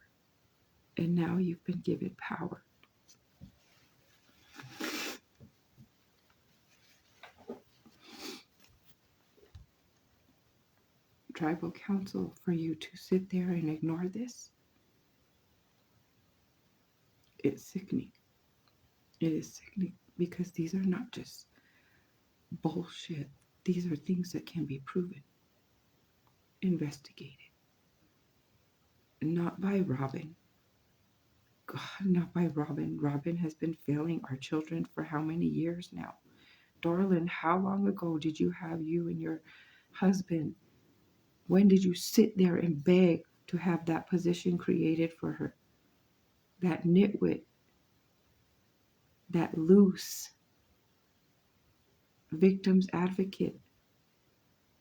and now you've been given power. Tribal council, for you to sit there and ignore this, it's sickening. It is sickening because these are not just bullshit. These are things that can be proven, investigated. Not by Robin. God, not by Robin. Robin has been failing our children for how many years now? Darlin, how long ago did you have you and your husband? When did you sit there and beg to have that position created for her? That nitwit, that loose victim's advocate.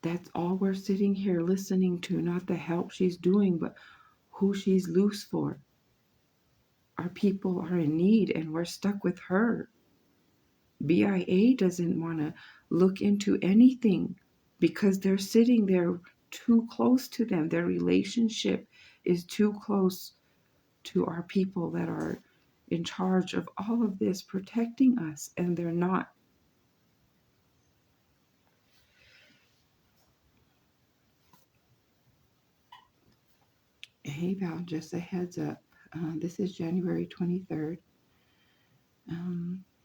That's all we're sitting here listening to, not the help she's doing, but who she's loose for. Our people are in need and we're stuck with her. BIA doesn't want to look into anything because they're sitting there too close to them. Their relationship is too close to our people that are in charge of all of this, protecting us, and they're not. Hey Val, just a heads up. This is January 23rd.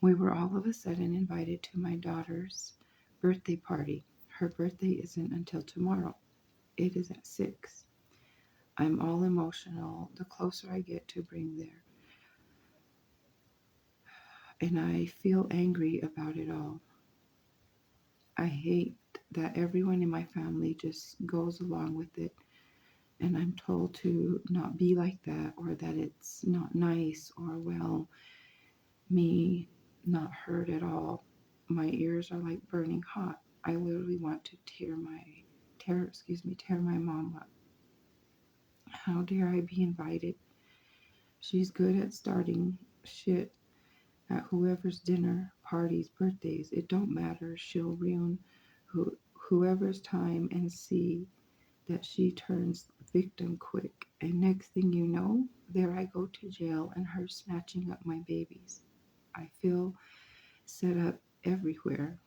We were all of a sudden invited to my daughter's birthday party. Her birthday isn't until tomorrow. It is at 6. I'm all emotional the closer I get to being there. And I feel angry about it all. I hate that everyone in my family just goes along with it. And I'm told to not be like that, or that it's not nice, or well, me not hurt at all. My ears are like burning hot. I literally want to tear my mom up. How dare I be invited? She's good at starting shit at whoever's dinner, parties, birthdays. It don't matter. She'll ruin whoever's time and see that she turns victim quick. And next thing you know, there I go to jail and her snatching up my babies. I feel set up everywhere.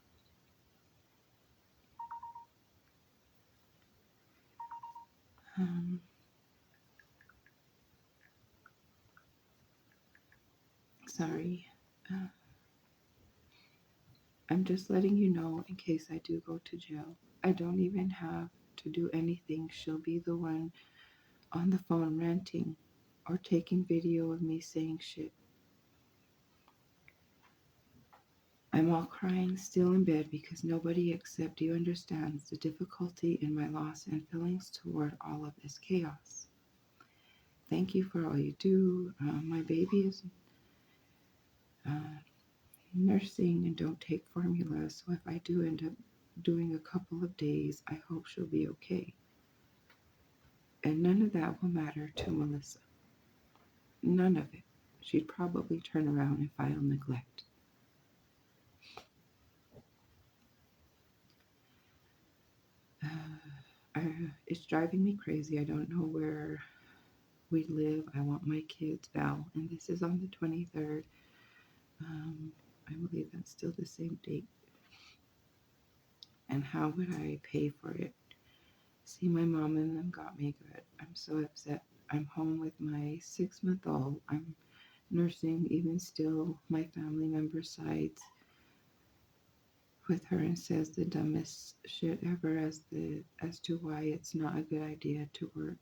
Sorry. I'm just letting you know in case I do go to jail. I don't even have to do anything. She'll be the one on the phone ranting or taking video of me saying shit. I'm all crying still in bed because nobody except you understands the difficulty in my loss and feelings toward all of this chaos. Thank you for all you do. My baby is nursing and don't take formula, so if I do end up doing a couple of days, I hope she'll be okay. And none of that will matter to Melissa. None of it. She'd probably turn around and file neglect. It's driving me crazy. I don't know where we live. I want my kids, Val, and this is on the 23rd. I believe that's still the same date. And how would I pay for it? See, my mom and them got me good. I'm so upset. I'm home with my 6-month-old. I'm nursing even still. My family member sides with her and says the dumbest shit ever as to why it's not a good idea to work.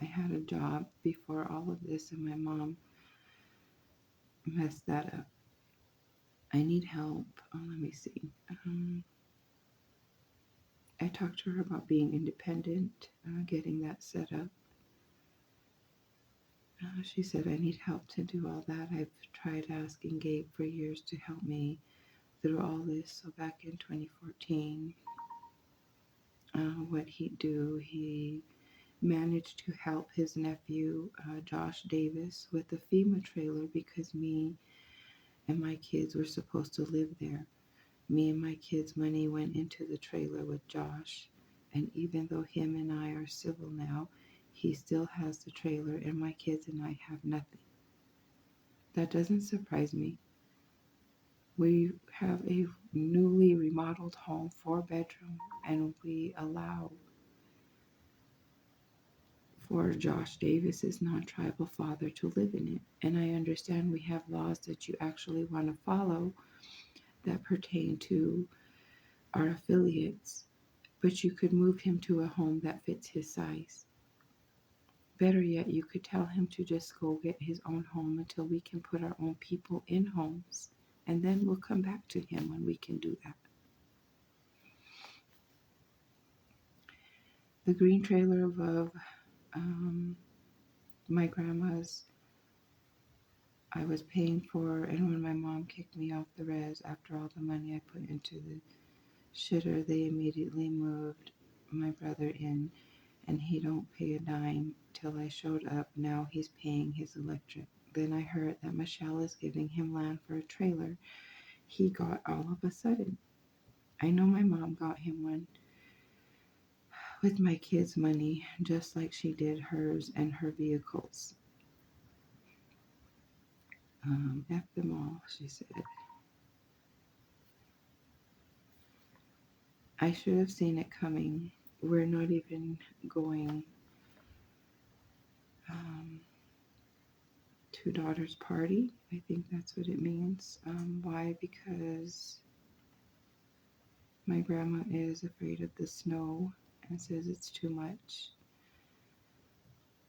I had a job before all of this and my mom messed that up. I need help. Let me see. I talked to her about being independent, getting that set up. She said I need help to do all that. I've tried asking Gabe for years to help me through all this. So back in 2014, what he'd do, he managed to help his nephew, Josh Davis, with the FEMA trailer because me and my kids were supposed to live there. Me and my kids' money went into the trailer with Josh, and even though him and I are civil now, he still has the trailer, and my kids and I have nothing. That doesn't surprise me. We have a newly remodeled home, 4 bedroom, and we allow for Josh Davis's non-tribal father to live in it. And I understand we have laws that you actually want to follow that pertain to our affiliates, but you could move him to a home that fits his size. Better yet, you could tell him to just go get his own home until we can put our own people in homes, and then we'll come back to him when we can do that. The green trailer above my grandma's, I was paying for, and when my mom kicked me off the res after all the money I put into the shitter, they immediately moved my brother in, and he don't pay a dime till I showed up. Now he's paying his electric. Then I heard that Michelle is giving him land for a trailer he got all of a sudden. I know my mom got him one with my kids' money, just like she did hers and her vehicles. F them all, she said. I should have seen it coming. We're not even going to daughter's party. I think that's what it means. Why? Because my grandma is afraid of the snow and says it's too much.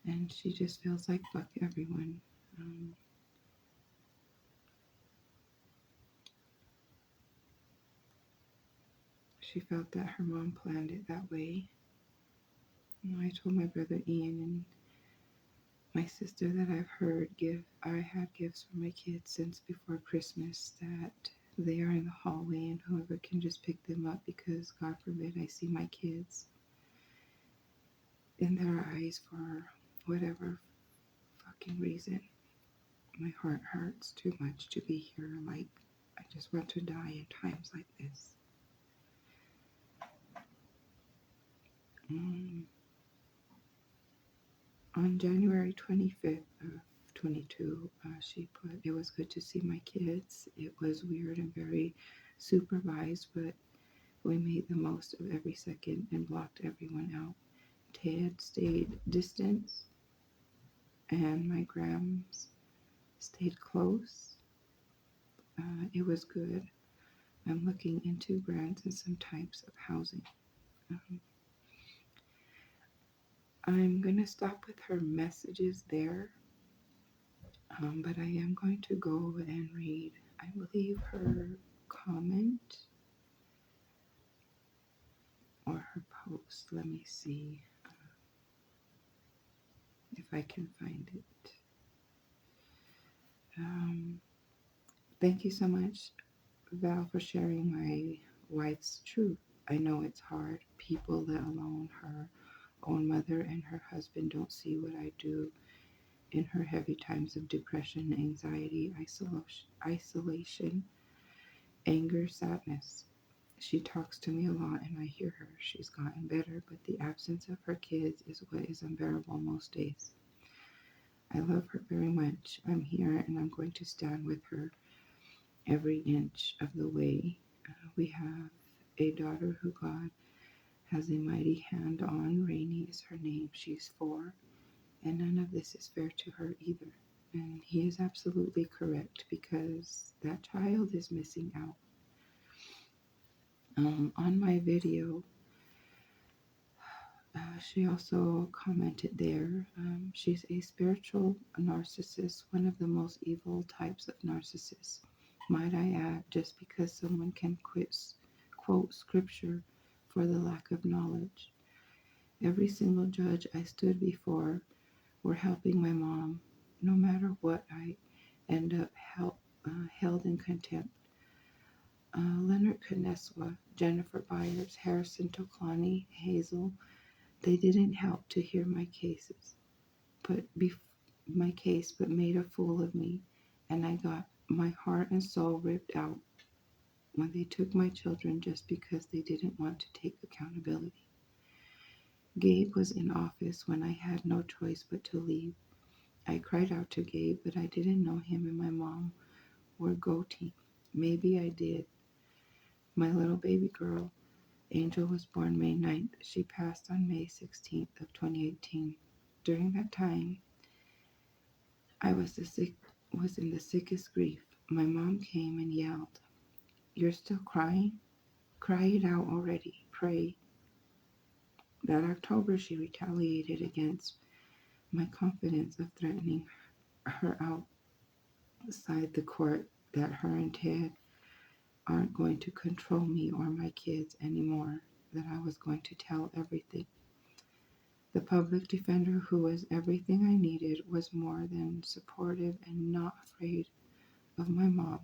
And she just feels like fuck everyone. She felt that her mom planned it that way. I told my brother Ian and my sister that I had gifts for my kids since before Christmas, that they are in the hallway and whoever can just pick them up, because God forbid I see my kids in their eyes for whatever fucking reason. My heart hurts too much to be here. Like, I just want to die in times like this. On January 25th of 22, she put, it was good to see my kids. It was weird and very supervised, but we made the most of every second and blocked everyone out. Ted stayed distant, and my grams stayed close. It was good. I'm looking into grants and some types of housing. I'm going to stop with her messages there, but I am going to go and read, I believe, her comment or her post. Let me see if I can find it. Thank you so much, Val, for sharing my wife's truth. I know it's hard. People, let alone her own mother and her husband, don't see what I do in her heavy times of depression, anxiety, isolation, anger, sadness. She talks to me a lot and I hear her. She's gotten better, but the absence of her kids is what is unbearable most days. I love her very much. I'm here and I'm going to stand with her every inch of the way. We have a daughter who God has a mighty hand on. Rainy is her name. She's 4, and none of this is fair to her either. And he is absolutely correct, because that child is missing out. On my video, she also commented there, she's a spiritual narcissist, one of the most evil types of narcissists. Might I add, just because someone can quote scripture for the lack of knowledge. Every single judge I stood before were helping my mom. No matter what, I end up held in contempt. Leonard Kaneswa, Jennifer Byers, Harrison Toklani, Hazel, They didn't help to hear my cases, but made a fool of me, and I got my heart and soul ripped out when they took my children just because they didn't want to take accountability. Gabe was in office when I had no choice but to leave. I cried out to Gabe, but I didn't know him and my mom were Go Team. Maybe I did. My little baby girl, Angel, was born May 9th. She passed on May 16th of 2018. During that time, I was in the sickest grief. My mom came and yelled, "You're still crying? Cry it out already. Pray." That October, she retaliated against my confidence of threatening her outside the court that her and Ted aren't going to control me or my kids anymore, that I was going to tell everything. The public defender, who was everything I needed, was more than supportive and not afraid of my mom.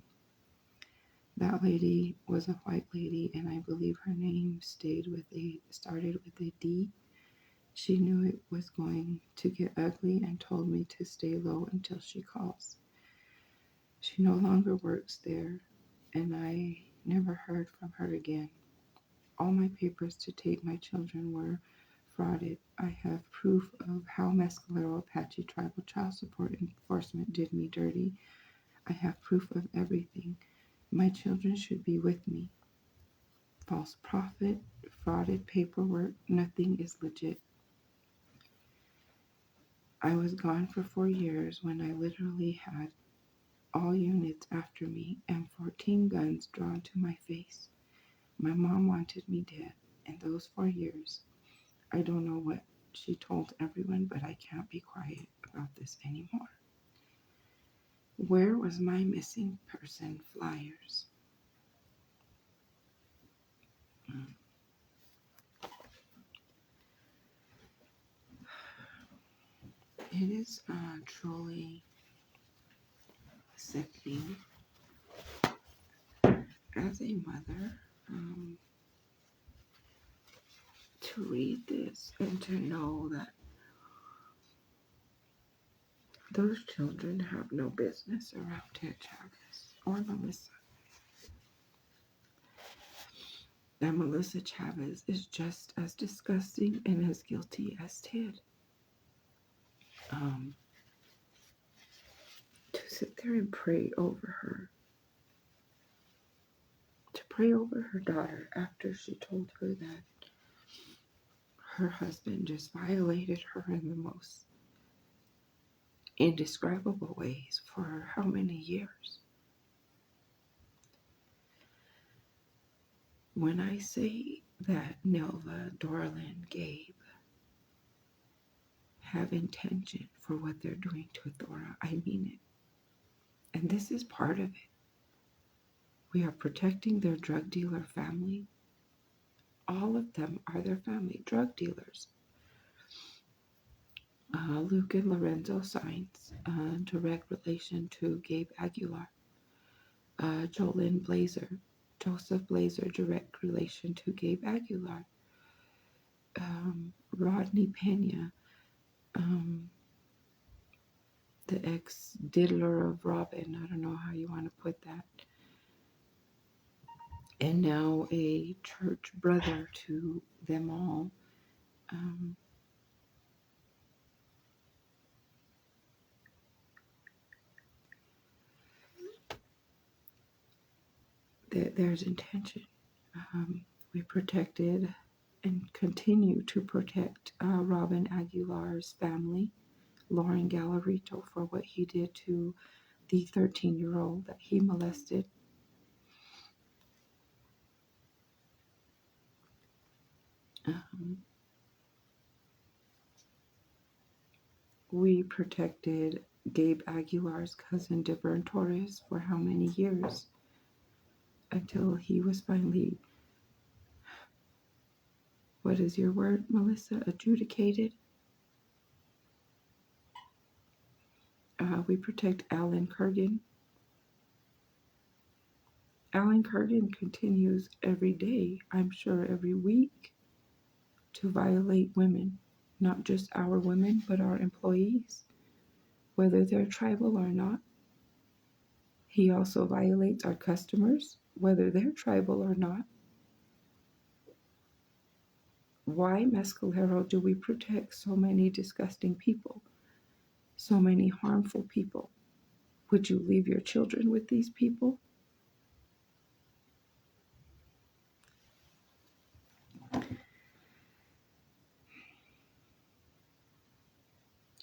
That lady was a white lady, and I believe her name started with a D. She knew it was going to get ugly and told me to stay low until she calls. She no longer works there, and I never heard from her again. All my papers to take my children were frauded. I have proof of how Mescalero Apache Tribal Child Support Enforcement did me dirty. I have proof of everything. My children should be with me. False profit, frauded paperwork, nothing is legit. I was gone for 4 years when I literally had all units after me and 14 guns drawn to my face. My mom wanted me dead. In those 4 years, I don't know what she told everyone, but I can't be quiet about this anymore. Where was my missing person flyers? It is truly sickening as a mother to read this and to know that those children have no business around Ted Chavez or Melissa. That Melissa Chavez is just as disgusting and as guilty as Ted. To sit there and pray over her, to pray over her daughter after she told her that her husband just violated her in the most indescribable ways for how many years? When I say that Nelva, Dorlin, Gabe have intention for what they're doing to Thora, I mean it. And this is part of it. We are protecting their drug dealer family. All of them are their family, drug dealers. Luke and Lorenzo Sainz, direct relation to Gabe Aguilar. Joseph Blazer, direct relation to Gabe Aguilar. Rodney Pena, the ex-diddler of Robin. I don't know how you want to put that. And now a church brother to them all. There's intention. We protected and continue to protect Robin Aguilar's family, Lauren Galarito, for what he did to the 13-year-old that he molested. We protected Gabe Aguilar's cousin, Devern Torres, for how many years? Until he was finally, what is your word, Melissa? Adjudicated. We protect Alan Kurgan. Alan Kurgan continues every day, I'm sure every week, to violate women, not just our women, but our employees, whether they're tribal or not. He also violates our customers, whether they're tribal or not. Why, Mescalero, do we protect so many disgusting people, so many harmful people? Would you leave your children with these people?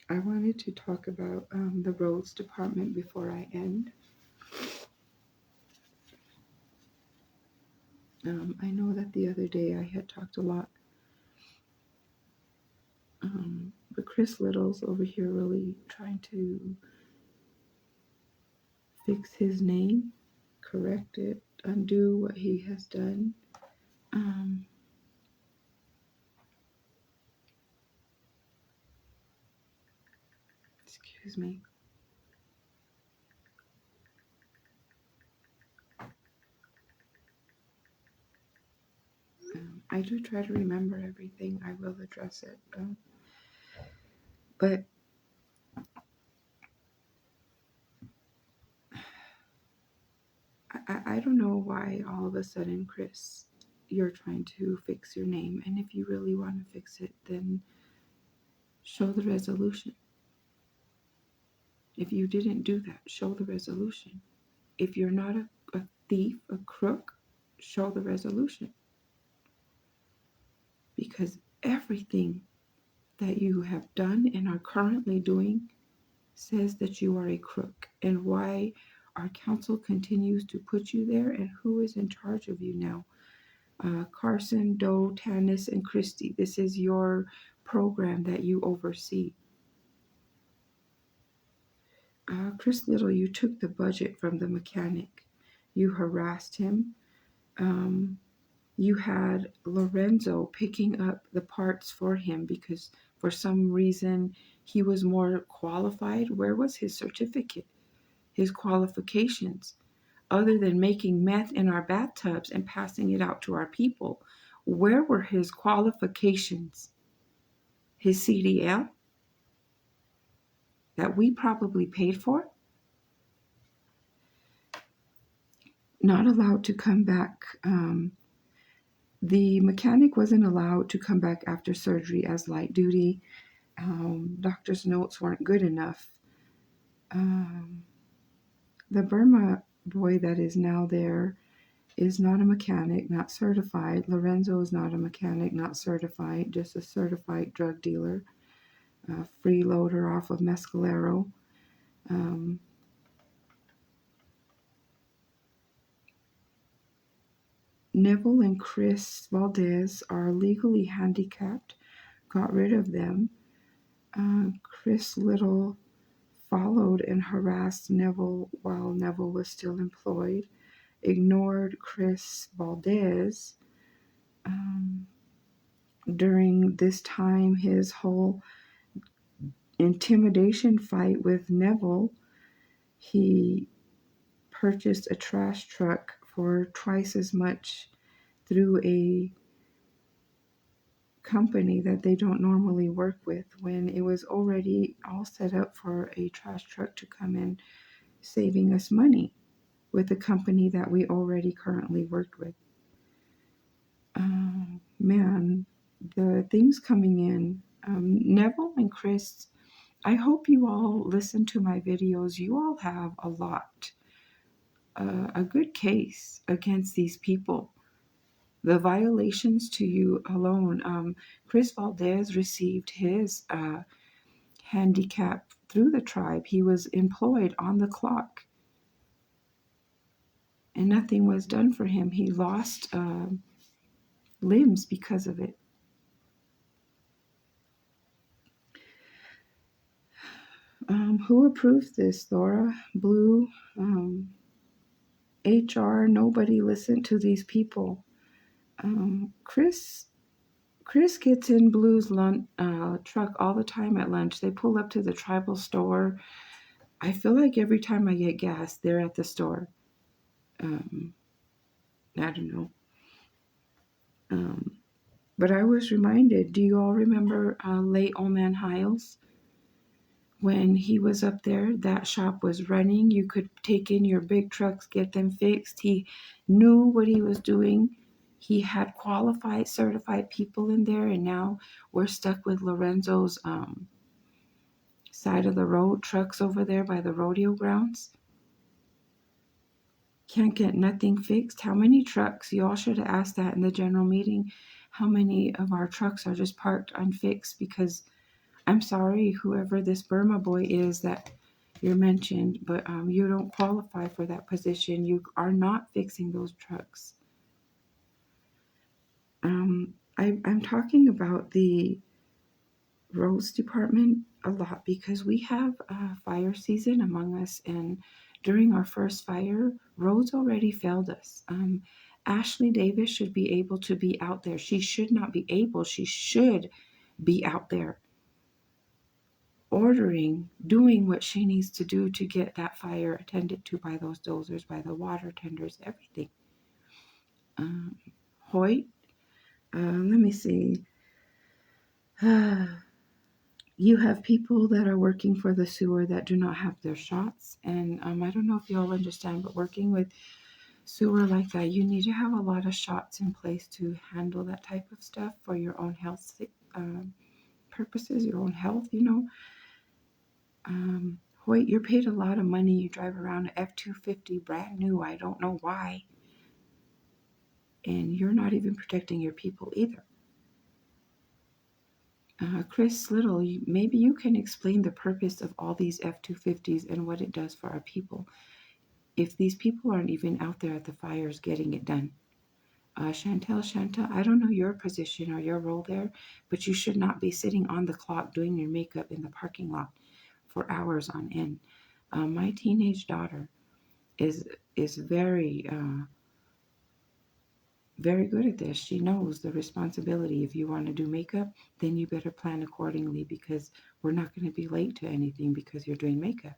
I wanted to talk about the roads department before I end. I know that the other day I had talked a lot, but Chris Little's over here really trying to fix his name, correct it, undo what he has done. Excuse me. I do try to remember everything. I will address it. But I don't know why all of a sudden, Chris, you're trying to fix your name. And if you really want to fix it, then show the resolution. If you didn't do that, show the resolution. If you're not a thief, a crook, show the resolution. Because everything that you have done and are currently doing says that you are a crook. And why our council continues to put you there, and who is in charge of you now? Carson, Doe, Tanis, and Christy. This is your program that you oversee. Chris Little, you took the budget from the mechanic. You harassed him. You had Lorenzo picking up the parts for him because for some reason he was more qualified. Where was his certificate, his qualifications, other than making meth in our bathtubs and passing it out to our people? Where were his qualifications? His CDL that we probably paid for? Not allowed to come back. The mechanic wasn't allowed to come back after surgery as light duty. Doctor's notes weren't good enough. The Burma boy that is now there is not a mechanic, not certified. Lorenzo is not a mechanic, not certified, just a certified drug dealer, freeloader off of Mescalero. Neville and Chris Valdez are legally handicapped, got rid of them. Chris Little followed and harassed Neville while Neville was still employed, ignored Chris Valdez. During this time, his whole intimidation fight with Neville, he purchased a trash truck for twice as much through a company that they don't normally work with, when it was already all set up for a trash truck to come in, saving us money with a company that we already currently worked with. Man, the things coming in. Neville and Chris, I hope you all listen to my videos. You all have a lot, a good case against these people. The violations to you alone. Chris Valdez received his handicap through the tribe. He was employed on the clock, and nothing was done for him. He lost limbs because of it. Who approved this, Laura? Blue, HR, nobody listened to these people. Chris gets in Blue's truck all the time at lunch. They pull up to the tribal store. I feel like every time I get gas, they're at the store. I don't know. But I was reminded, do you all remember late old man Hiles? When he was up there, that shop was running. You could take in your big trucks, get them fixed. He knew what he was doing. He had qualified, certified people in there, and now we're stuck with Lorenzo's side of the road trucks over there by the rodeo grounds. Can't get nothing fixed. How many trucks? You all should have asked that in the general meeting. How many of our trucks are just parked unfixed? Because I'm sorry, whoever this Burma boy is that you're mentioned, but you don't qualify for that position. You are not fixing those trucks. I'm talking about the roads department a lot because we have fire season among us, and during our first fire, roads already failed us. Ashley Davis should be able to be out there. She should not be able, she should be out there ordering, doing what she needs to do to get that fire attended to by those dozers, by the water tenders, everything. Hoyt, let me see. You have people that are working for the sewer that do not have their shots. And I don't know if you all understand, but working with sewer like that, you need to have a lot of shots in place to handle that type of stuff for your own health purposes, your own health, you know. Hoyt, you're paid a lot of money. You drive around an F-250 brand new. I don't know why. And you're not even protecting your people either. Chris Little, maybe you can explain the purpose of all these F-250s and what it does for our people. If these people aren't even out there at the fires getting it done. Shanta, I don't know your position or your role there, but you should not be sitting on the clock doing your makeup in the parking lot for hours on end. My teenage daughter is very very good at this. She knows the responsibility. If you want to do makeup, then you better plan accordingly because we're not going to be late to anything because you're doing makeup.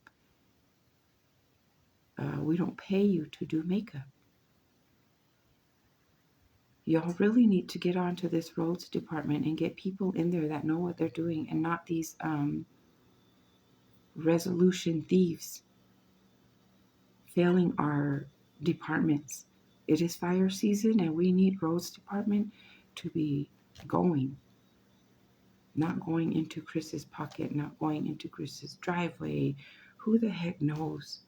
We don't pay you to do makeup. Y'all really need to get onto this roads department and get people in there that know what they're doing and not these resolution thieves failing our departments. It is fire season and we need roads department to be going. Not going into Chris's pocket, not going into Chris's driveway. Who the heck knows?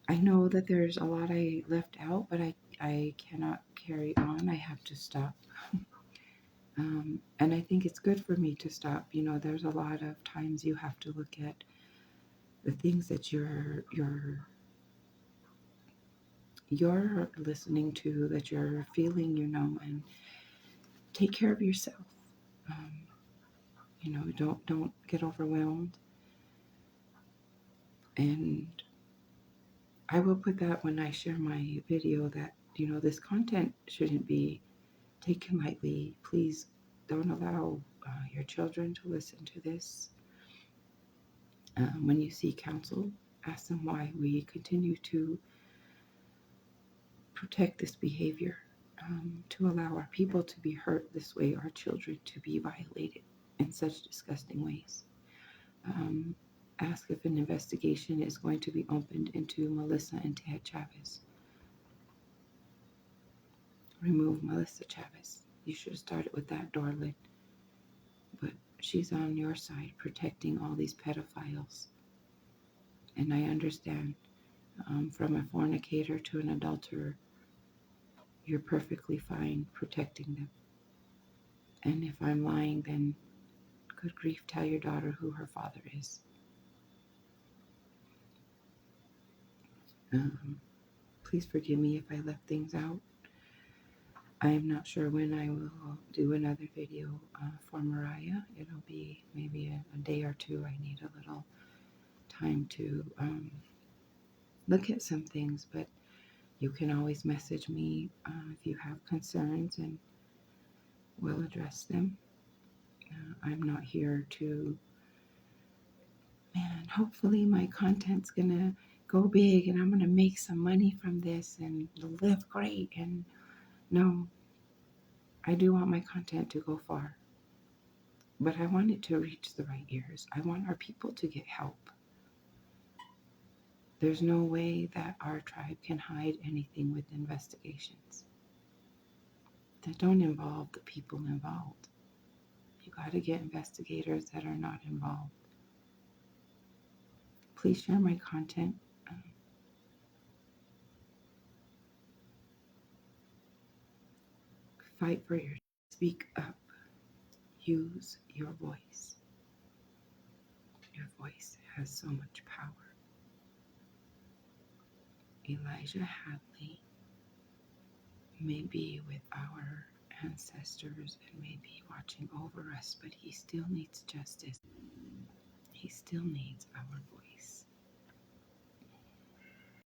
I know that there's a lot I left out, but I cannot carry on. I have to stop. And I think it's good for me to stop. You know, there's a lot of times you have to look at the things that you're listening to, that you're feeling, you know, and take care of yourself. You know, don't get overwhelmed. And I will put that when I share my video that, you know, this content shouldn't be taken lightly. Please don't allow your children to listen to this. When you seek counsel, ask them why we continue to protect this behavior, to allow our people to be hurt this way, our children to be violated in such disgusting ways. Ask if an investigation is going to be opened into Melissa and Ted Chavez. Remove Melissa Chavez. You should have started with that, Dorlin. But she's on your side protecting all these pedophiles. And I understand, from a fornicator to an adulterer, you're perfectly fine protecting them. And if I'm lying, then good grief, tell your daughter who her father is. Please forgive me if I left things out. I am not sure when I will do another video for Mariah. It'll be maybe a day or two. I need a little time to look at some things, but you can always message me if you have concerns and we'll address them. I'm not here to, hopefully my content's gonna go big and I'm going to make some money from this and live great. And no, I do want my content to go far, but I want it to reach the right ears. I want our people to get help. There's no way that our tribe can hide anything with investigations that don't involve the people involved. You got to get investigators that are not involved. Please share my content. Fight for your speak up. Use your voice. Your voice has so much power. Elijah Hadley may be with our ancestors and may be watching over us, but he still needs justice. He still needs our voice.